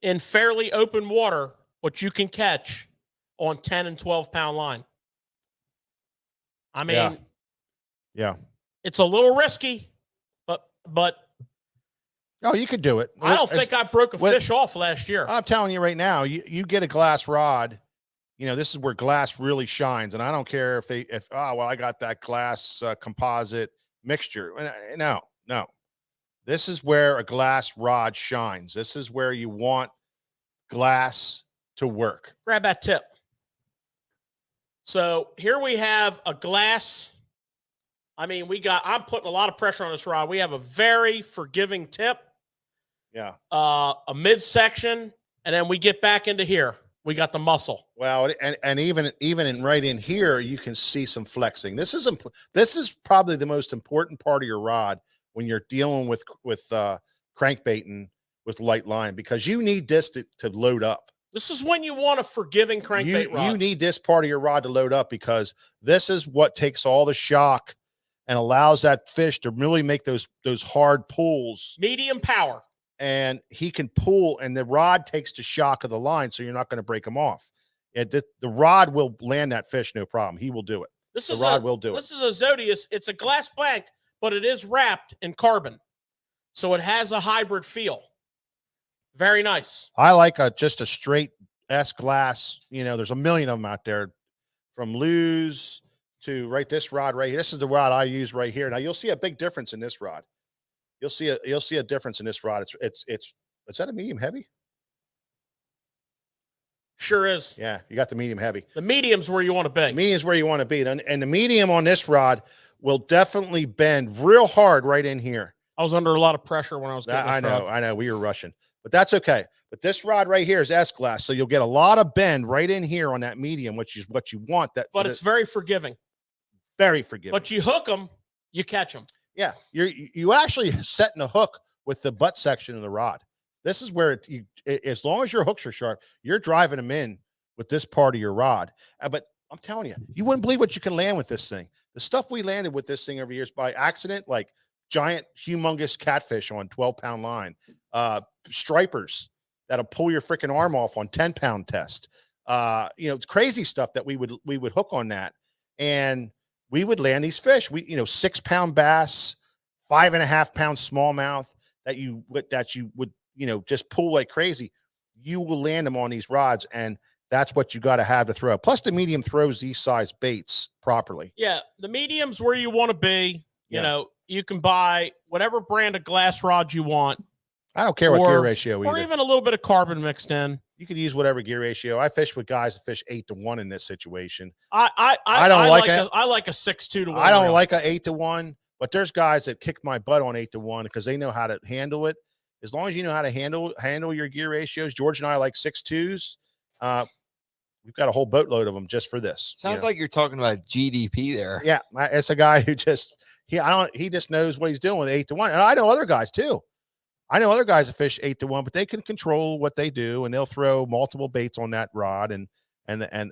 in fairly open water what you can catch on 10 and 12 pound line. I mean, yeah. It's a little risky, but oh, you could do it. I don't think I broke a fish off last year. I'm telling you right now, you get a glass rod. This is where glass really shines, and I don't care if I got that glass composite mixture. No. This is where a glass rod shines. This is where you want glass to work. Grab that tip. So here we have a glass. I mean, I'm putting a lot of pressure on this rod. We have a very forgiving tip. Yeah. A midsection, and then we get back into here. We got the muscle. Well, and even right in here, you can see some flexing. This is probably the most important part of your rod when you're dealing with crankbaiting with light line, because you need this to load up. This is when you want a forgiving crankbait rod. You need this part of your rod to load up, because this is what takes all the shock and allows that fish to really make those hard pulls. Medium power. And he can pull, and the rod takes the shock of the line, so you're not going to break him off. The rod will land that fish, no problem. He will do it. This is a Zodius. It's a glass blank, but it is wrapped in carbon, so it has a hybrid feel. Very nice. I like just a straight S glass. There's a million of them out there, from Lew's to this rod right here. This is the rod I use right here. Now you'll see a big difference in this rod. You'll see a difference in this rod. Is that a medium heavy? Sure is. Yeah, you got the medium heavy. The medium's where you want to be. The medium's where you want to be. And the medium on this rod will definitely bend real hard right in here. I was under a lot of pressure when I was getting this rod. I know. We were rushing. But that's okay. But this rod right here is S-glass, so you'll get a lot of bend right in here on that medium, which is what you want. But it's very forgiving. Very forgiving. But you hook them, you catch them. Yeah, you actually setting a hook with the butt section of the rod. This is where as long as your hooks are sharp, you're driving them in with this part of your rod. But I'm telling you, you wouldn't believe what you can land with this thing. The stuff we landed with this thing over years by accident, like giant, humongous catfish on 12-pound line, stripers that'll pull your freaking arm off on 10-pound test. It's crazy stuff that we would hook on that, and we would land these fish. 6-pound bass, 5.5-pound smallmouth that you would just pull like crazy. You will land them on these rods, and that's what you got to have to throw. Plus, the medium throws these size baits properly. Yeah, the medium's where you want to be. You can buy whatever brand of glass rod you want. I don't care what gear ratio either. Or even a little bit of carbon mixed in. You could use whatever gear ratio. I fish with guys that fish 8-to-1 in this situation. I like a 6-2 to 1. I don't like a 8-to-1, but there's guys that kick my butt on 8-to-1 because they know how to handle it. As long as you know how to handle your gear ratios. George and I like 6-2s. We've got a whole boatload of them just for this. Sounds like you're talking about GDP there. Yeah, it's a guy who he just knows what he's doing with 8-to-1. And I know other guys too. I know other guys that fish 8-to-1, but they can control what they do, and they'll throw multiple baits on that rod. But I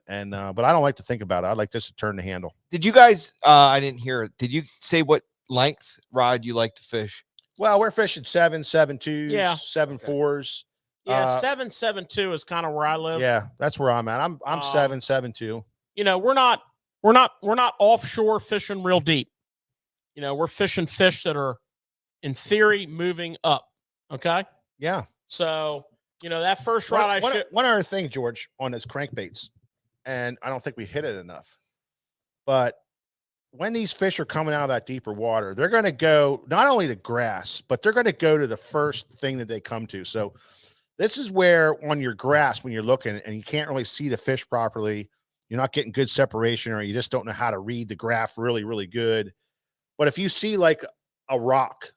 don't like to think about it. I like just to turn the handle. Did you guys? I didn't hear it. Did you say what length rod you like to fish? Well, we're fishing 7.2s, Yeah. 7.4s. Yeah, 7.72 is kind of where I live. Yeah, that's where I'm at. I'm 7.2. You know, we're not offshore fishing real deep. You know, we're fishing fish that are, in theory, moving up. Okay. Yeah. So, you know, that first rod one other thing, George, on those crankbaits, and I don't think we hit it enough, but when these fish are coming out of that deeper water, they're going to go not only to grass, but they're going to go to the first thing that they come to. So this is where on your grass, when you're looking and you can't really see the fish properly, you're not getting good separation, or you just don't know how to read the graph really, really good. But if you see like a rock,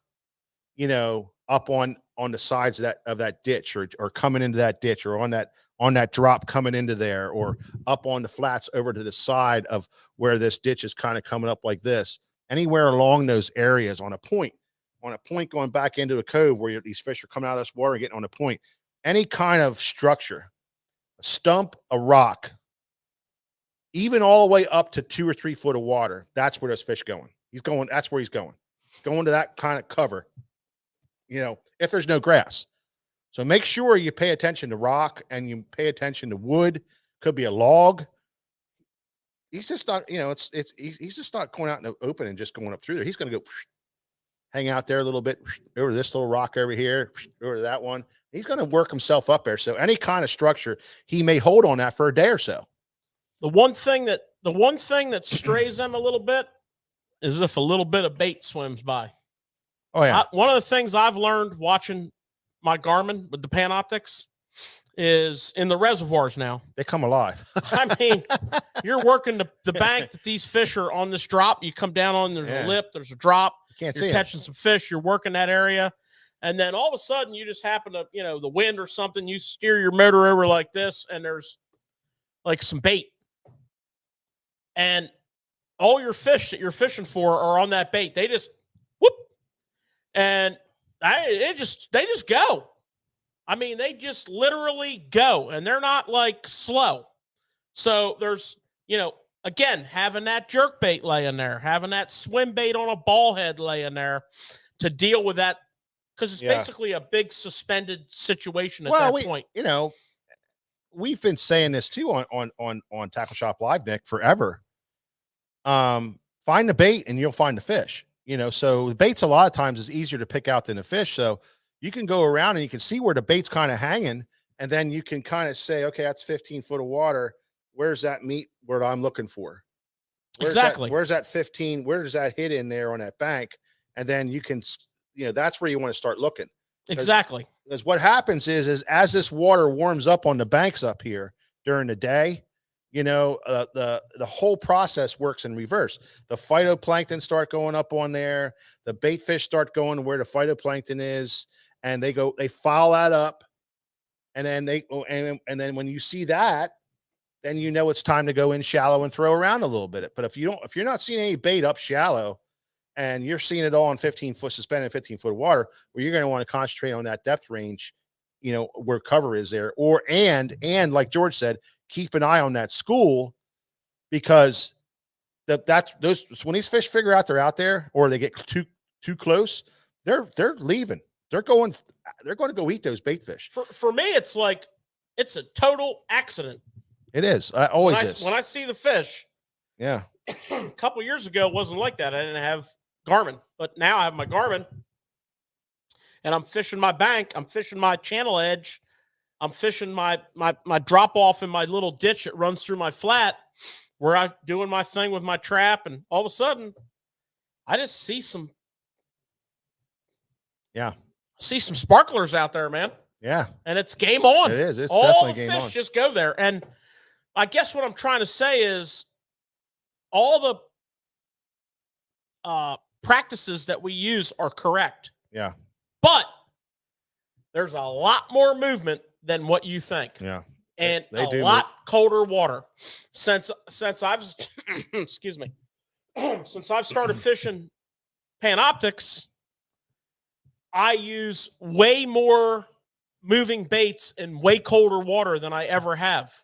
you know, up on the sides of that ditch, or coming into that ditch, or on that drop coming into there, or up on the flats over to the side of where this ditch is kind of coming up like this, anywhere along those areas on a point going back into a cove where these fish are coming out of this water and getting on a point, any kind of structure, a stump, a rock, even all the way up to 2 or 3 foot of water, that's where those fish going. That's where he's going to that kind of cover, you know, if there's no grass. So make sure you pay attention to rock and you pay attention to wood. Could be a log. He's just not, you know, he's just not going out in the open and just going up through there. He's going to go hang out there a little bit, over this little rock over here, over that one. He's going to work himself up there. So any kind of structure, he may hold on that for a day or so. The one thing that strays them a little bit is if a little bit of bait swims by. Oh yeah. One of the things I've learned watching my Garmin with the Panoptix is in the reservoirs now. They come alive. I mean, you're working the bank that these fish are on this drop. You come down on, there's a lip, there's a drop. You're catching some fish. You're working that area. And then all of a sudden you just happen to, you know, the wind or something, you steer your motor over like this and there's like some bait. And all your fish that you're fishing for are on that bait. They just whoop. And they just go. I mean, they just literally go, and they're not like slow. So there's, you know, again, having that jerk bait laying there, having that swim bait on a ball head laying there to deal with that, because it's basically a big suspended situation at that point. You know, we've been saying this too on Tackle Shop Live, Nick, forever. Find the bait and you'll find the fish. You know, so the baits a lot of times is easier to pick out than the fish. So you can go around and you can see where the bait's kind of hanging, and then you can kind of say, okay, that's 15 foot of water. Where's that meat where I'm looking for? Where's that 15? Where does that hit in there on that bank? And then you can, you know, that's where you want to start looking. Exactly. Because what happens is as this water warms up on the banks up here during the day, you know, the whole process works in reverse. The phytoplankton start going up on there. The bait fish start going where the phytoplankton is, and they foul that up. And then and then when you see that, then you know it's time to go in shallow and throw around a little bit. But if you're not seeing any bait up shallow, and you're seeing it all in 15 foot suspended 15 foot of water, where you're going to want to concentrate on that depth range, you know, where cover is there, and like George said, keep an eye on that school, because those when these fish figure out they're out there, or they get too close, they're leaving. They're going to go eat those bait fish. For me, it's like it's a total accident. It is. Always is. When I see the fish. Yeah. A couple years ago, it wasn't like that. I didn't have Garmin, but now I have my Garmin, and I'm fishing my bank. I'm fishing my channel edge. I'm fishing my drop off in my little ditch that runs through my flat, where I'm doing my thing with my trap, and all of a sudden, I just see some. Yeah. See some sparklers out there, man. Yeah. And it's game on. It is. It's all definitely the game fish on. just go there. And I guess what I'm trying to say is all the practices that we use are correct. Yeah. But there's a lot more movement than what you think. Yeah. And a lot colder water. Since I've excuse me. Since I've started fishing Panoptix, I use way more moving baits in way colder water than I ever have.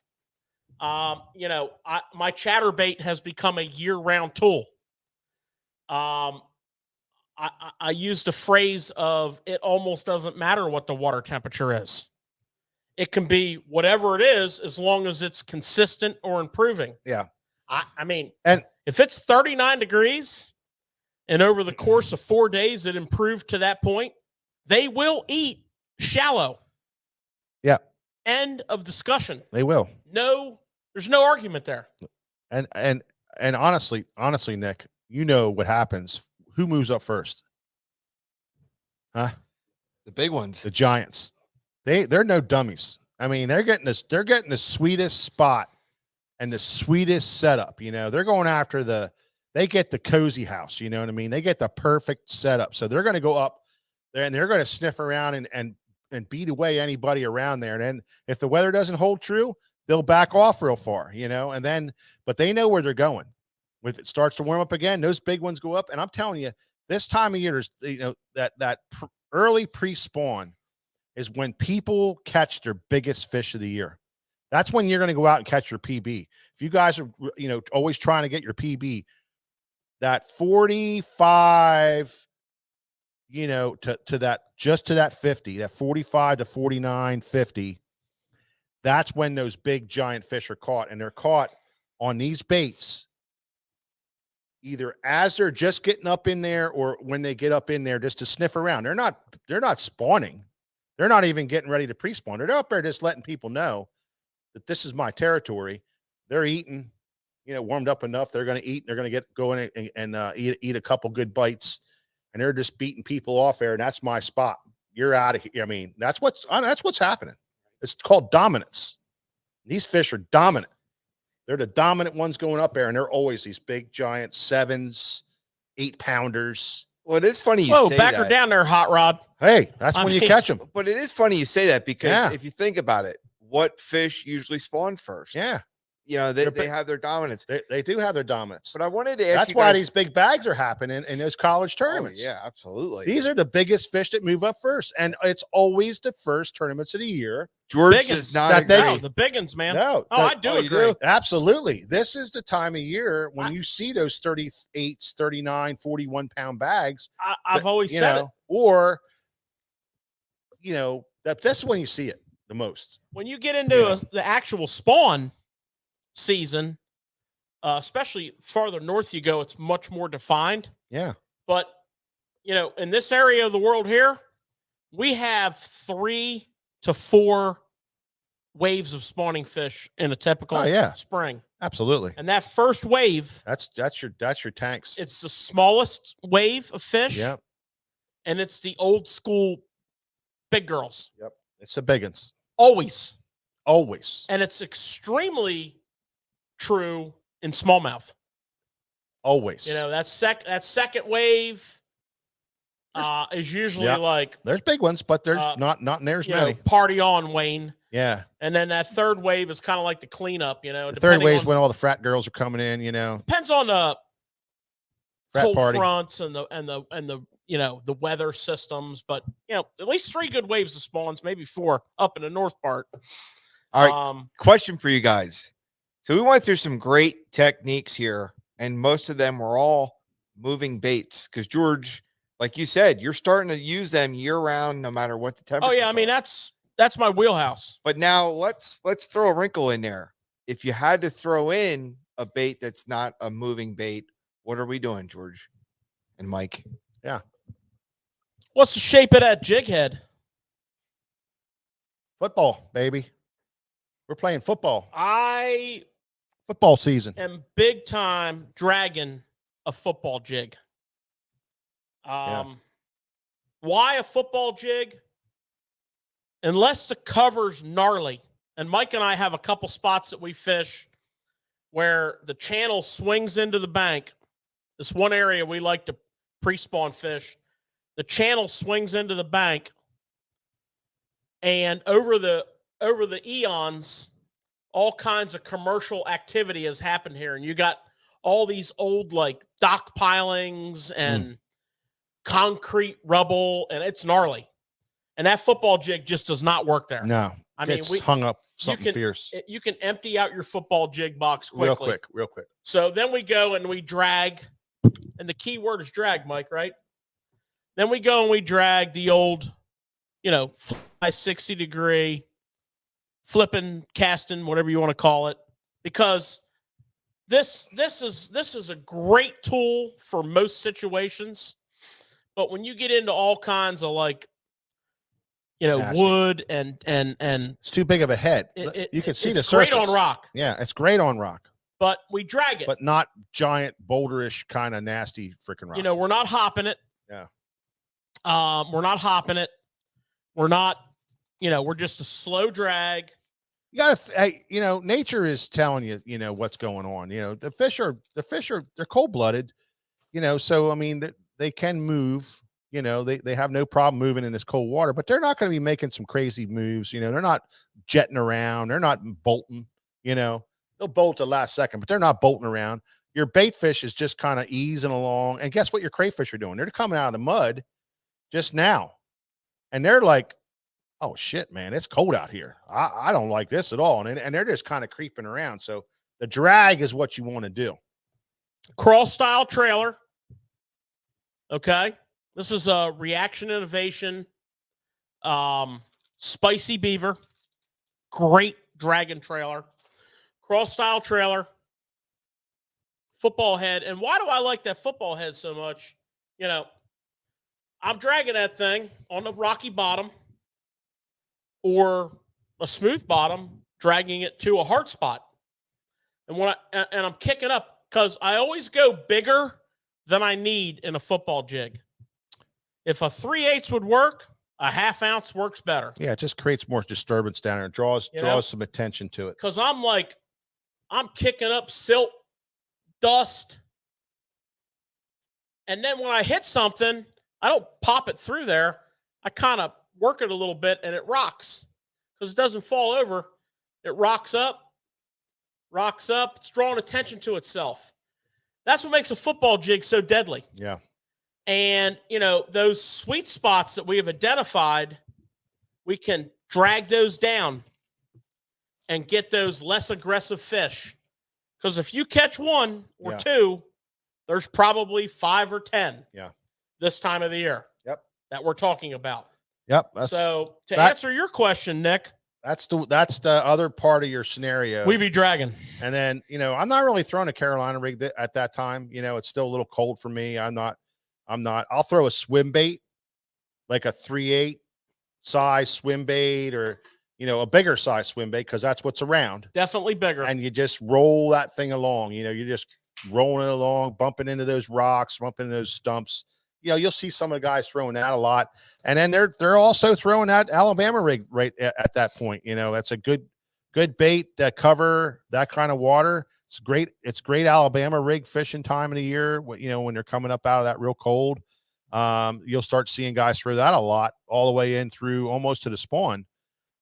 You know, my chatterbait has become a year-round tool. I used a phrase of it almost doesn't matter what the water temperature is. It can be whatever it is as long as it's consistent or improving. Yeah. I mean, And if it's 39 degrees and over the course of 4 days it improved to that point, they will eat shallow. Yeah. End of discussion. they will. No, there's no argument there. And honestly, Nick, you know what happens. Who moves up first? Huh? The big ones. The Giants. They're no dummies. I mean, they're getting the sweetest spot and the sweetest setup. You know, they're going after they get the cozy house. You know what I mean? They get the perfect setup. So they're going to go up there and they're going to sniff around and beat away anybody around there. And then if the weather doesn't hold true, they'll back off real far, you know, but they know where they're going. When it starts to warm up again, those big ones go up. And I'm telling you, this time of year is, you know, that early pre-spawn is when people catch their biggest fish of the year. That's when you're going to go out and catch your PB. If you guys are, you know, always trying to get your PB, that 45, you know, to that 50, that 45 to 49, 50, that's when those big giant fish are caught. And they're caught on these baits either as they're just getting up in there or when they get up in there just to sniff around. They're not spawning. They're not even getting ready to pre-spawn. They're up there just letting people know that this is my territory. They're eating, you know, warmed up enough. They're going to eat. They're going to get going and eat a couple good bites, and they're just beating people off there. And that's my spot. You're out of here. I mean, that's what's happening. It's called dominance. These fish are dominant. They're the dominant ones going up there, and they're always these big, giant 7s, 8-pounders. Well, it is funny you Whoa, say back that. her down there, Hot Rod. Hey, that's when you catch them. But it is funny you say that because Yeah. if you think about it, what fish usually spawn first? Yeah, You know, they have their dominance. they do have their dominance. But I wanted to ask That's you why guys, these big bags are happening in those college oh, tournaments. yeah, absolutely. These are the biggest fish that move up first, and it's always the first tournaments of the year. George Biggins. does not That they- agree. No, the big ones, man. No, Oh, I do oh, you agree. do? absolutely. This is the time of year when you see those 38s, 39, 41-pound bags. I've always you said know, it. or you know that's when you see it the most. When you get into Yeah. the actual spawn season, especially farther north you go, it's much more defined. Yeah, But, you know, in this area of the world here, we have 3 to 4 waves of spawning fish in a typical Oh, yeah. spring. absolutely. And that first wave, That's your tanks. it's the smallest wave of fish. Yeah, And it's the old school big girls. it's the big ones Always. always. And it's extremely true in smallmouth. Always. You know, that second wave is usually Yeah. like, there's big ones, but there's not near as you know, many. party on, Wayne. Yeah, And then that third wave is kind of like the cleanup, you know. the third depending wave is on- when all the frat girls are coming in. You know, depends on the frat cold party. fronts and the you know, the weather systems, but you know, at least 3 good waves of spawns, maybe 4 up in the north part. All right. Question for you guys. So we went through some great techniques here, and most of them were all moving baits. Because George, like you said, you're starting to use them year round, no matter what the temperature. Oh yeah, I mean that's my wheelhouse. But now let's throw a wrinkle in there. If you had to throw in a bait that's not a moving bait, what are we doing, George and Mike? What's the shape of that jig head? Football, baby. We're playing football. I Football season. am big time dragging a football jig. Yeah. Why a football jig? Unless the cover's gnarly. And Mike and I have a couple spots that we fish where the channel swings into the bank. This one area we like to pre-spawn fish. The channel swings into the bank, and over the eons, all kinds of commercial activity has happened here. And you got all these old like dock pilings and concrete rubble, and it's gnarly. And that football jig just does not work there. No, I mean, it's hung up something fierce. You can empty out your football jig box quickly. Real quick. So then we go and we drag, and the key word is drag, Mike, right? Then we go and we drag the old, fly 60-degree, flipping, casting, whatever you want to call it, because this is a great tool for most situations. But when you get into all kinds of Nasty. wood and it's too big of a head. You can see the it's surface. great on rock. Yeah, it's great on rock. But we drag it. But not giant boulderish kind of nasty freaking rock. We're not hopping it. Yeah. We're not hopping it. We're not, we're just a slow drag. You gotta, nature is telling you, what's going on. The fish are they're cold blooded, so I mean they can move. They have no problem moving in this cold water, but they're not going to be making some crazy moves. They're not jetting around. They're not bolting. They'll bolt the last second, but they're not bolting around. Your bait fish is just kind of easing along, and guess what? Your crayfish are doing? They're coming out of the mud just now, and they're like, oh shit, man, it's cold out here. I don't like this at all. And they're just kind of creeping around. So the drag is what you want to do. Crawl style trailer. Okay. This is a Reaction Innovation Spicy Beaver. Great dragon trailer. Crawl style trailer. Football head. And why do I like that football head so much? I'm dragging that thing on the rocky bottom or a smooth bottom, dragging it to a hard spot. And I'm kicking up because I always go bigger than I need in a football jig. If a 3/8 would work, a 1/2 ounce works better. Yeah, it just creates more disturbance down there. It draws some attention to it. Because I'm kicking up silt, dust. And then when I hit something, I don't pop it through there. I kind of work it a little bit and it rocks because it doesn't fall over. It rocks up. It's drawing attention to itself. That's what makes a football jig so deadly. Yeah. And, those sweet spots that we have identified, we can drag those down and get those less aggressive fish. Because if you catch one or two, there's probably 5 or 10 this time of the year that we're talking about. Yep. So to answer your question, Nick, that's the other part of your scenario. We be dragging. And then, I'm not really throwing a Carolina rig at that time. It's still a little cold for me. I'll throw a swim bait, like a 3/8 size swim bait or, a bigger size swim bait, because that's what's around. Definitely bigger. And you just roll that thing along. You're just rolling it along, bumping into those rocks, bumping into those stumps. You'll see some of the guys throwing that a lot. And then they're also throwing that Alabama rig right at that point. That's a good bait that cover that kind of water. It's great. It's great Alabama rig fishing time of the year. When they're coming up out of that real cold, you'll start seeing guys throw that a lot all the way in through almost to the spawn.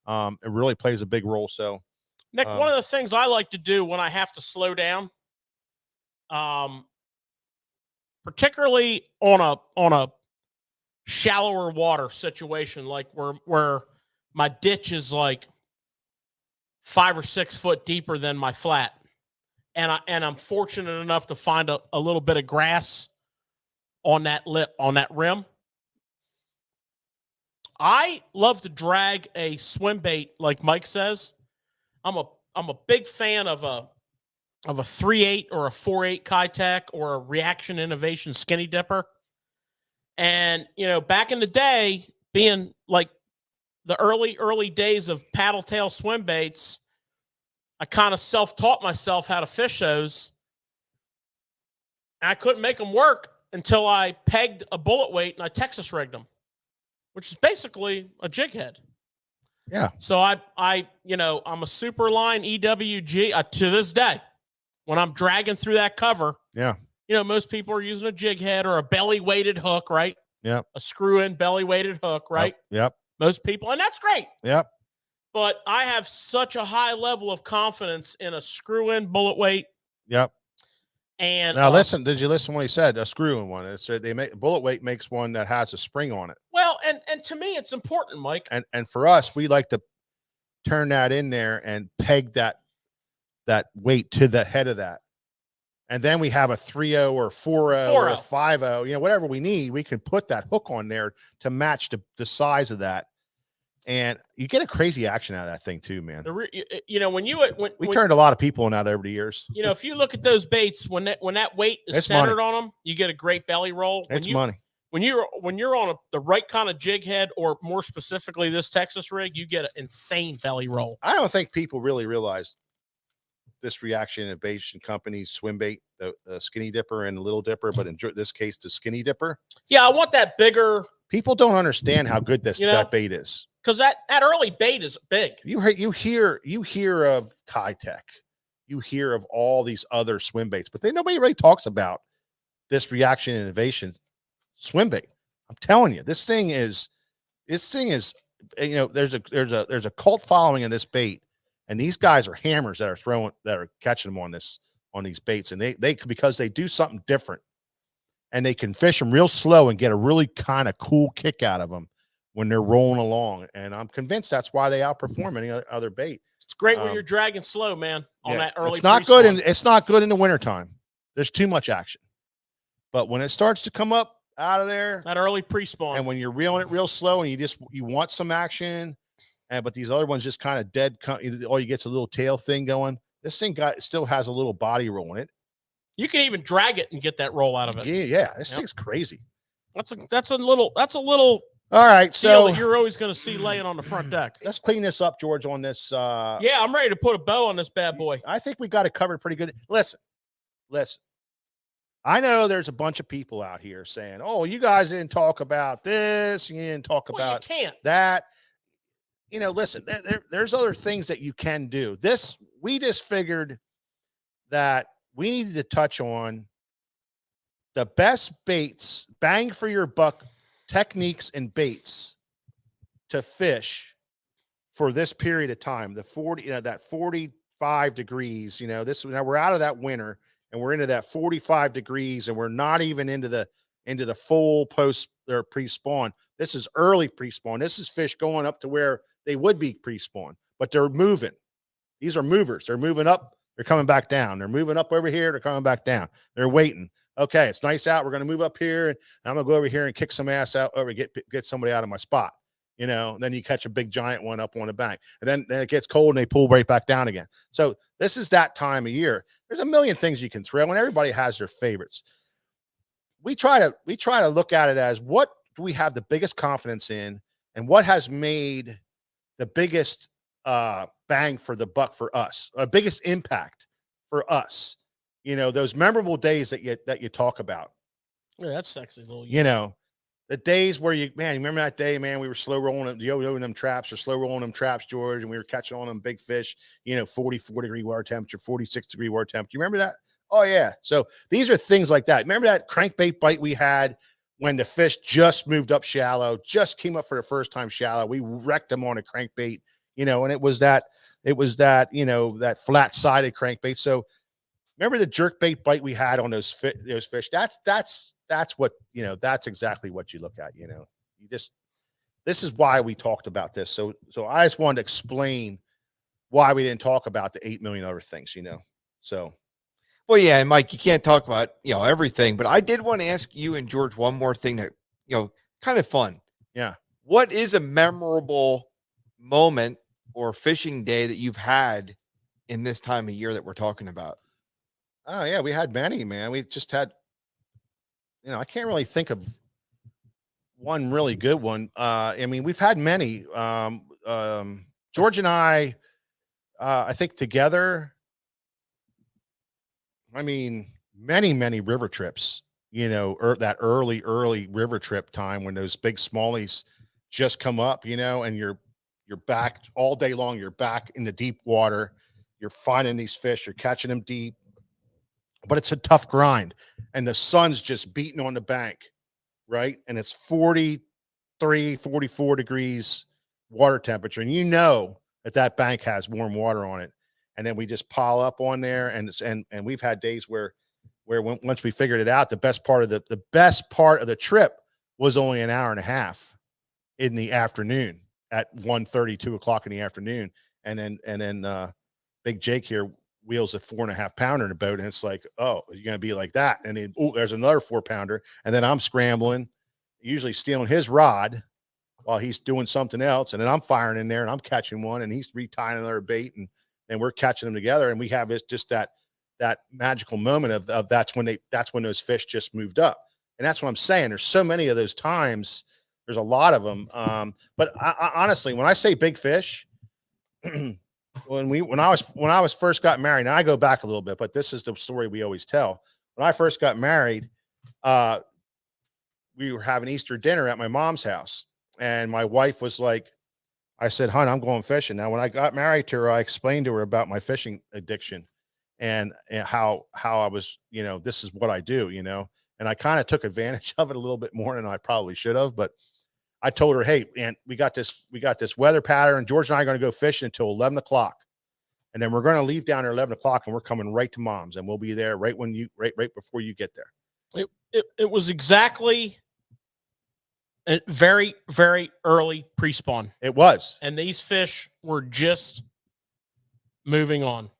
It really plays a big role. So, Nick, one of the things I like to do when I have to slow down, particularly on a shallower water situation, like where my ditch is like 5 or 6 foot deeper than my flat. And I'm fortunate enough to find a little bit of grass on that rim. I love to drag a swim bait, like Mike says. I'm a big fan of a 3/8 or a 4/8 Kitech or a Reaction Innovation Skinny Dipper. And back in the day, being like the early days of paddle tail swim baits, I kind of self-taught myself how to fish those. And I couldn't make them work until I pegged a bullet weight and I Texas rigged them, which is basically a jig head. Yeah. So I'm a Superline EWG to this day. When I'm dragging through that cover, most people are using a jig head or a belly weighted hook, right? Yeah. A screw-in belly weighted hook, right? Yep. Most people, and that's great. Yep. But I have such a high level of confidence in a screw-in bullet weight. Yep. And now listen, did you listen when he said a screw-in one? It's bullet weight makes one that has a spring on it. Well, and to me, it's important, Mike. And for us, we like to turn that in there and peg that weight to the head of that. and then we have a 3.0 or 4.0 or a 5.0, you know, whatever we need, we can put that hook on there to match the size of that. And you get a crazy action out of that thing too, man. You know, when we turned a lot of people in out over the years. You know, if you look at those baits, when that weight is it's centered money. on them, you get a great belly roll. It's money. When you're on the right kind of jig head, or more specifically this Texas rig, you get an insane belly roll. I don't think people really realize this Reaction Innovation Company's swim bait, the Skinny Dipper and the Little Dipper, but in this case, the Skinny Dipper. Yeah, I want that bigger. People don't understand how good that bait is. Because that early bait is big. You hear of Kitech, you hear of all these other swim baits, but nobody really talks about this Reaction Innovation swim bait. I'm telling you, this thing is, you know, there's a cult following in this bait, and these guys are hammers that are catching them on these baits, and they because they do something different, and they can fish them real slow and get a really kind of cool kick out of them when they're rolling along. And I'm convinced that's why they outperform any other bait. It's great when you're dragging slow, man, on that early. It's not good it's not good in the wintertime. There's too much action. But when it starts to come up out of there, that early pre-spawn, and when you're reeling it real slow and you want some action, but these other ones just kind of dead, all you get's a little tail thing going. This thing still has a little body roll in it. You can even drag it and get that roll out of it. Yeah, this thing's crazy. That's a little all right, so that you're always going to see laying on the front deck. Let's clean this up, George, on this. Yeah, I'm ready to put a bow on this bad boy. I think we got it covered pretty good. Listen. I know there's a bunch of people out here saying, "Oh, you guys didn't talk about this. You didn't talk about that." You know, listen, there's other things that you can do. We just figured that we needed to touch on the best baits, bang for your buck techniques and baits to fish for this period of time. The 40, that 45 degrees, now we're out of that winter and we're into that 45 degrees, and we're not even into the full post or pre-spawn. This is early pre-spawn. This is fish going up to where they would be pre-spawn, but they're moving. These are movers. They're moving up. They're coming back down. They're moving up over here. They're coming back down. They're waiting. Okay, it's nice out. We're going to move up here, and I'm going to go over here and kick some ass out over, get somebody out of my spot. Then you catch a big giant one up on the bank, and then it gets cold and they pull right back down again. So this is that time of year. There's a million things you can throw, and everybody has their favorites. We try to look at it as, what do we have the biggest confidence in, and what has made the biggest bang for the buck for us, or biggest impact for us. Those memorable days that you talk about. Yeah, that's sexy little. The days where you remember that day, man, we were slow rolling them traps, George, and we were catching on them big fish, 44 degree water temperature, 46 degree water temperature. You remember that? Oh yeah. So these are things like that. Remember that crankbait bite we had when the fish just moved up shallow, just came up for the first time shallow. We wrecked them on a crankbait, and it was that that flat sided crankbait. So remember the jerkbait bite we had on those fish? That's what, that's exactly what you look at. This is why we talked about this. So I just wanted to explain why we didn't talk about the 8 million other things, So, well, yeah, and Mike, you can't talk about everything, but I did want to ask you and George one more thing that kind of fun. Yeah. What is a memorable moment or fishing day that you've had in this time of year that we're talking about? Oh yeah, we had many, man. We just had, I can't really think of one really good one. We've had many. George and I think together, many river trips, that early river trip time when those big smallies just come up, and you're back all day long. You're back in the deep water. You're finding these fish. You're catching them deep. But it's a tough grind, and the sun's just beating on the bank, right? And it's 43, 44 degrees water temperature, and that bank has warm water on it. And then we just pile up on there, and we've had days where once we figured it out, the best part of the trip was only an hour and a half in the afternoon at 1:30, 2 o'clock in the afternoon, and then Big Jake here wheels a 4.5 pounder in a boat, and it's like, oh, you're gonna be like that, and then there's another 4 pounder, and then I'm scrambling, usually stealing his rod while he's doing something else, and then I'm firing in there and I'm catching one, and he's retying another bait, and we're catching them together, and we have this just that magical moment of that's when those fish just moved up, and that's what I'm saying. There's so many of those times. There's a lot of them, but I honestly, when I say big fish. When I was first got married, and I go back a little bit, but this is the story we always tell. When I first got married, we were having Easter dinner at my mom's house, and my wife was like, I said, "Hon, I'm going fishing." Now, when I got married to her, I explained to her about my fishing addiction and how I was, this is what I do, and I kind of took advantage of it a little bit more than I probably should have, but I told her, "Hey, and we got this weather pattern. George and I are going to go fishing until 11 o'clock. And then we're going to leave down there 11 o'clock and we're coming right to mom's, and we'll be there right before you get there." It was exactly a very, very early pre-spawn. It was. And these fish were just moving on,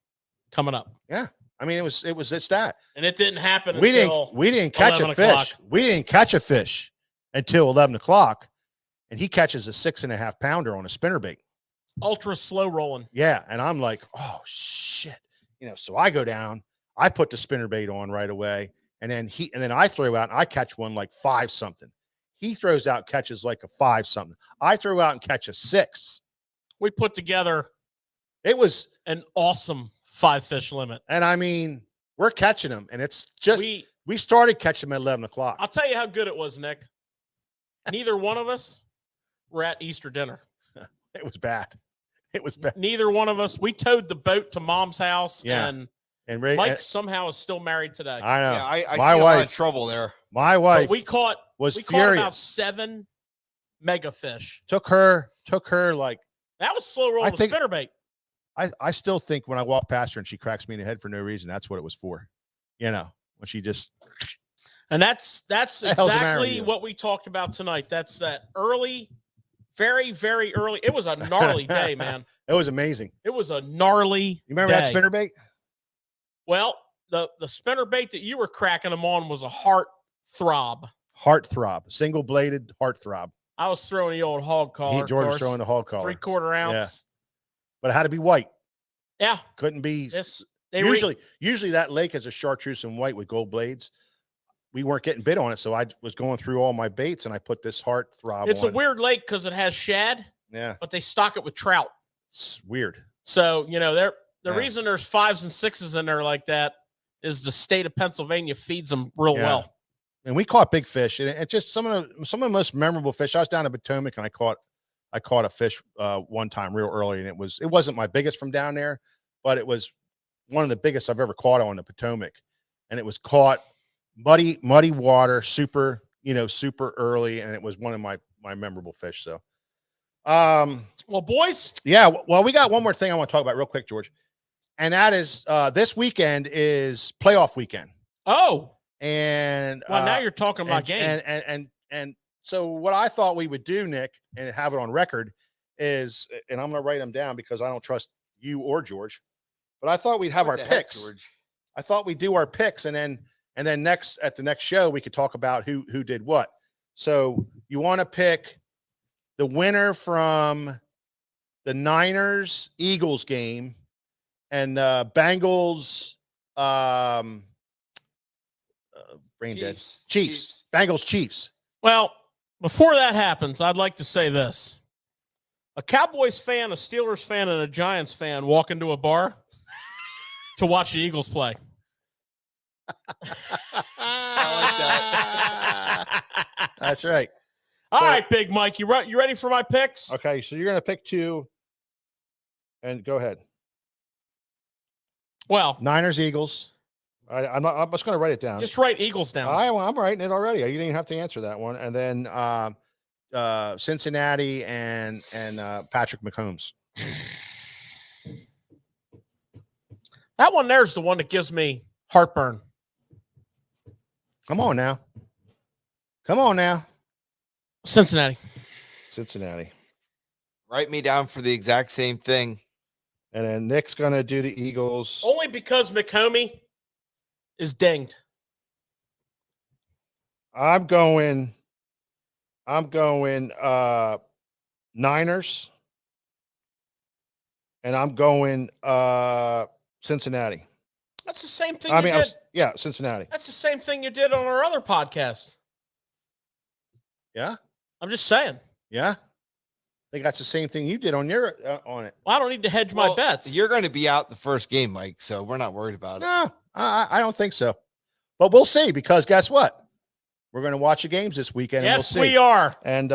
coming up. Yeah. I mean, it's that. And it didn't happen We until didn't catch a fish. We didn't catch a fish until 11 o'clock. And he catches a 6.5 pounder on a spinnerbait. Ultra slow rolling. Yeah. And I'm like, oh shit. So I go down, I put the spinnerbait on right away. And then I throw out and I catch one like 5 something. He throws out, catches like a 5 something. I throw out and catch a 6. We put together. It was an awesome 5 fish limit. And I mean, we're catching them, and it's just, we started catching them at 11 o'clock. I'll tell you how good it was, Nick. Neither one of us were at Easter dinner. It was bad. It was bad. Neither one of us. We towed the boat to mom's house, and Mike somehow is still married today. I know. Yeah, I see a lot of trouble there. My wife was furious. Caught about 7 mega fish. Took her like that was slow rolling spinnerbait. I still think when I walk past her and she cracks me in the head for no reason, that's what it was for. When she just. And that's exactly what we talked about tonight. That's that early, very, very early. It was a gnarly day, man. It was amazing. It was a gnarly. You remember that spinnerbait? Well, the spinnerbait that you were cracking them on was a heart throb. Heart throb. Single bladed heart throb. I was throwing the old hog collar. George was throwing the hog collar. 3/4 ounce. Yeah. But it had to be white. Yeah. Couldn't be. Usually that lake is a chartreuse and white with gold blades. We weren't getting bit on it, so I was going through all my baits and I put this heart throb It's on. a weird lake because it has shad. Yeah. But they stock it with trout. It's weird. So, the reason there's 5s and 6s in there like that is the state of Pennsylvania feeds them real well. And we caught big fish, and it's just some of the most memorable fish. I was down in Potomac and I caught a fish one time real early, and it wasn't my biggest from down there, but it was one of the biggest I've ever caught on the Potomac, and it was caught muddy water, super early, and it was one of my memorable fish. So, well, boys, yeah, well, we got one more thing I want to talk about real quick, George, and that is this weekend is playoff weekend. Oh, and now you're talking about game, and so what I thought we would do, Nick, and have it on record is, and I'm going to write them down because I don't trust you or George, but I thought we'd have our picks. George? I thought we'd do our picks, and then at the next show we could talk about who did what. So you want to pick the winner from the Niners Eagles game and Bengals brain dead Chiefs. Bengals Chiefs. Well, before that happens, I'd like to say this. A Cowboys fan, a Steelers fan, and a Giants fan walk into a bar to watch the Eagles play. I like that. That's right. All right, Big Mike, you ready for my picks? Okay, so you're going to pick 2, and go ahead. Well, Niners, Eagles. I'm just going to write it down. Just write Eagles down. I'm writing it already. You didn't even have to answer that one. And then Cincinnati and Patrick Mahomes. That one there's the one that gives me heartburn. Come on now. Cincinnati. Cincinnati. Write me down for the exact same thing. And then Nick's going to do the Eagles. Only because McComey is dinged. I'm going Niners. And I'm going Cincinnati. That's the same thing I you mean, did. yeah, Cincinnati. That's the same thing you did on our other podcast. Yeah? I'm just saying. Yeah? I think that's the same thing you did on your on it. Well, I don't need to hedge my bets. You're going to be out the first game, Mike, so we're not worried about it. No, I don't think so. But we'll see, because guess what? We're going to watch the games this weekend. Yes, and we'll see. we are. And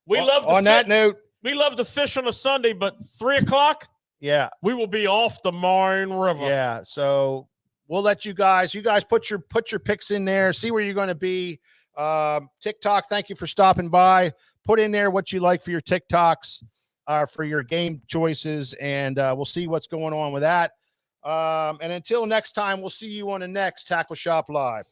we love to on that note, we love to fish on a Sunday, but 3:00, yeah, we will be off the Marne River. Yeah, so we'll let you guys put your picks in there, see where you're going to be. TikTok, thank you for stopping by. Put in there what you like for your TikToks, for your game choices, and we'll see what's going on with that. And until next time, we'll see you on the next Tackle Shop Live.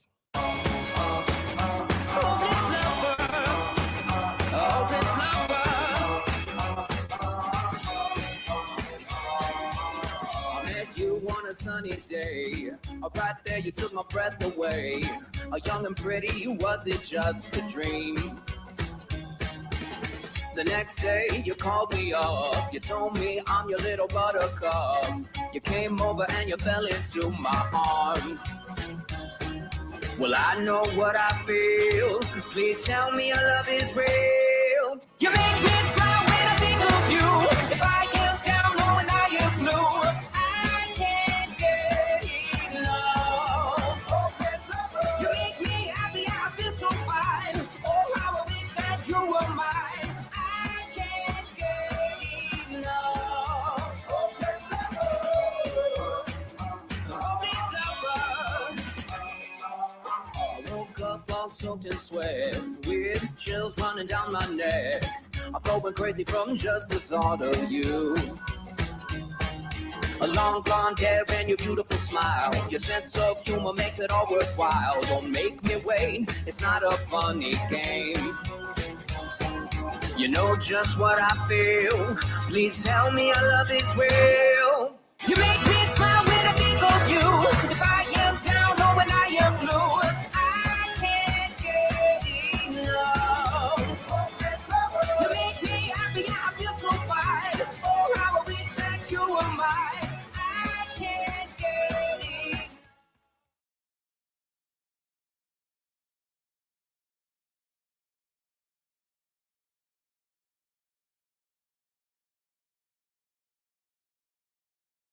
Sunny day, right there you took my breath away. Young and pretty, was it just a dream? The next day you called me up, you told me I'm your little buttercup. You came over and you fell into my arms. Well, I know what I feel. Please tell me your love is real. You make me smile when I think of you. If I am down or when I am blue, you make me happy, I feel so fine. Oh, how I wish that you were mine. I can't get enough. I woke up all soaked in sweat, with chills running down my neck. I'm going crazy from just the thought of you. A long blonde hair and your beautiful smile. Your sense of humor makes it all worthwhile. Don't make me wait, it's not a funny game. You know just what I feel. Please tell me your love is real. You make me smile when I think of you. If I am down or when I am blue, I can't get enough. You make me happy, I feel so fine. Oh, how I wish that you were mine.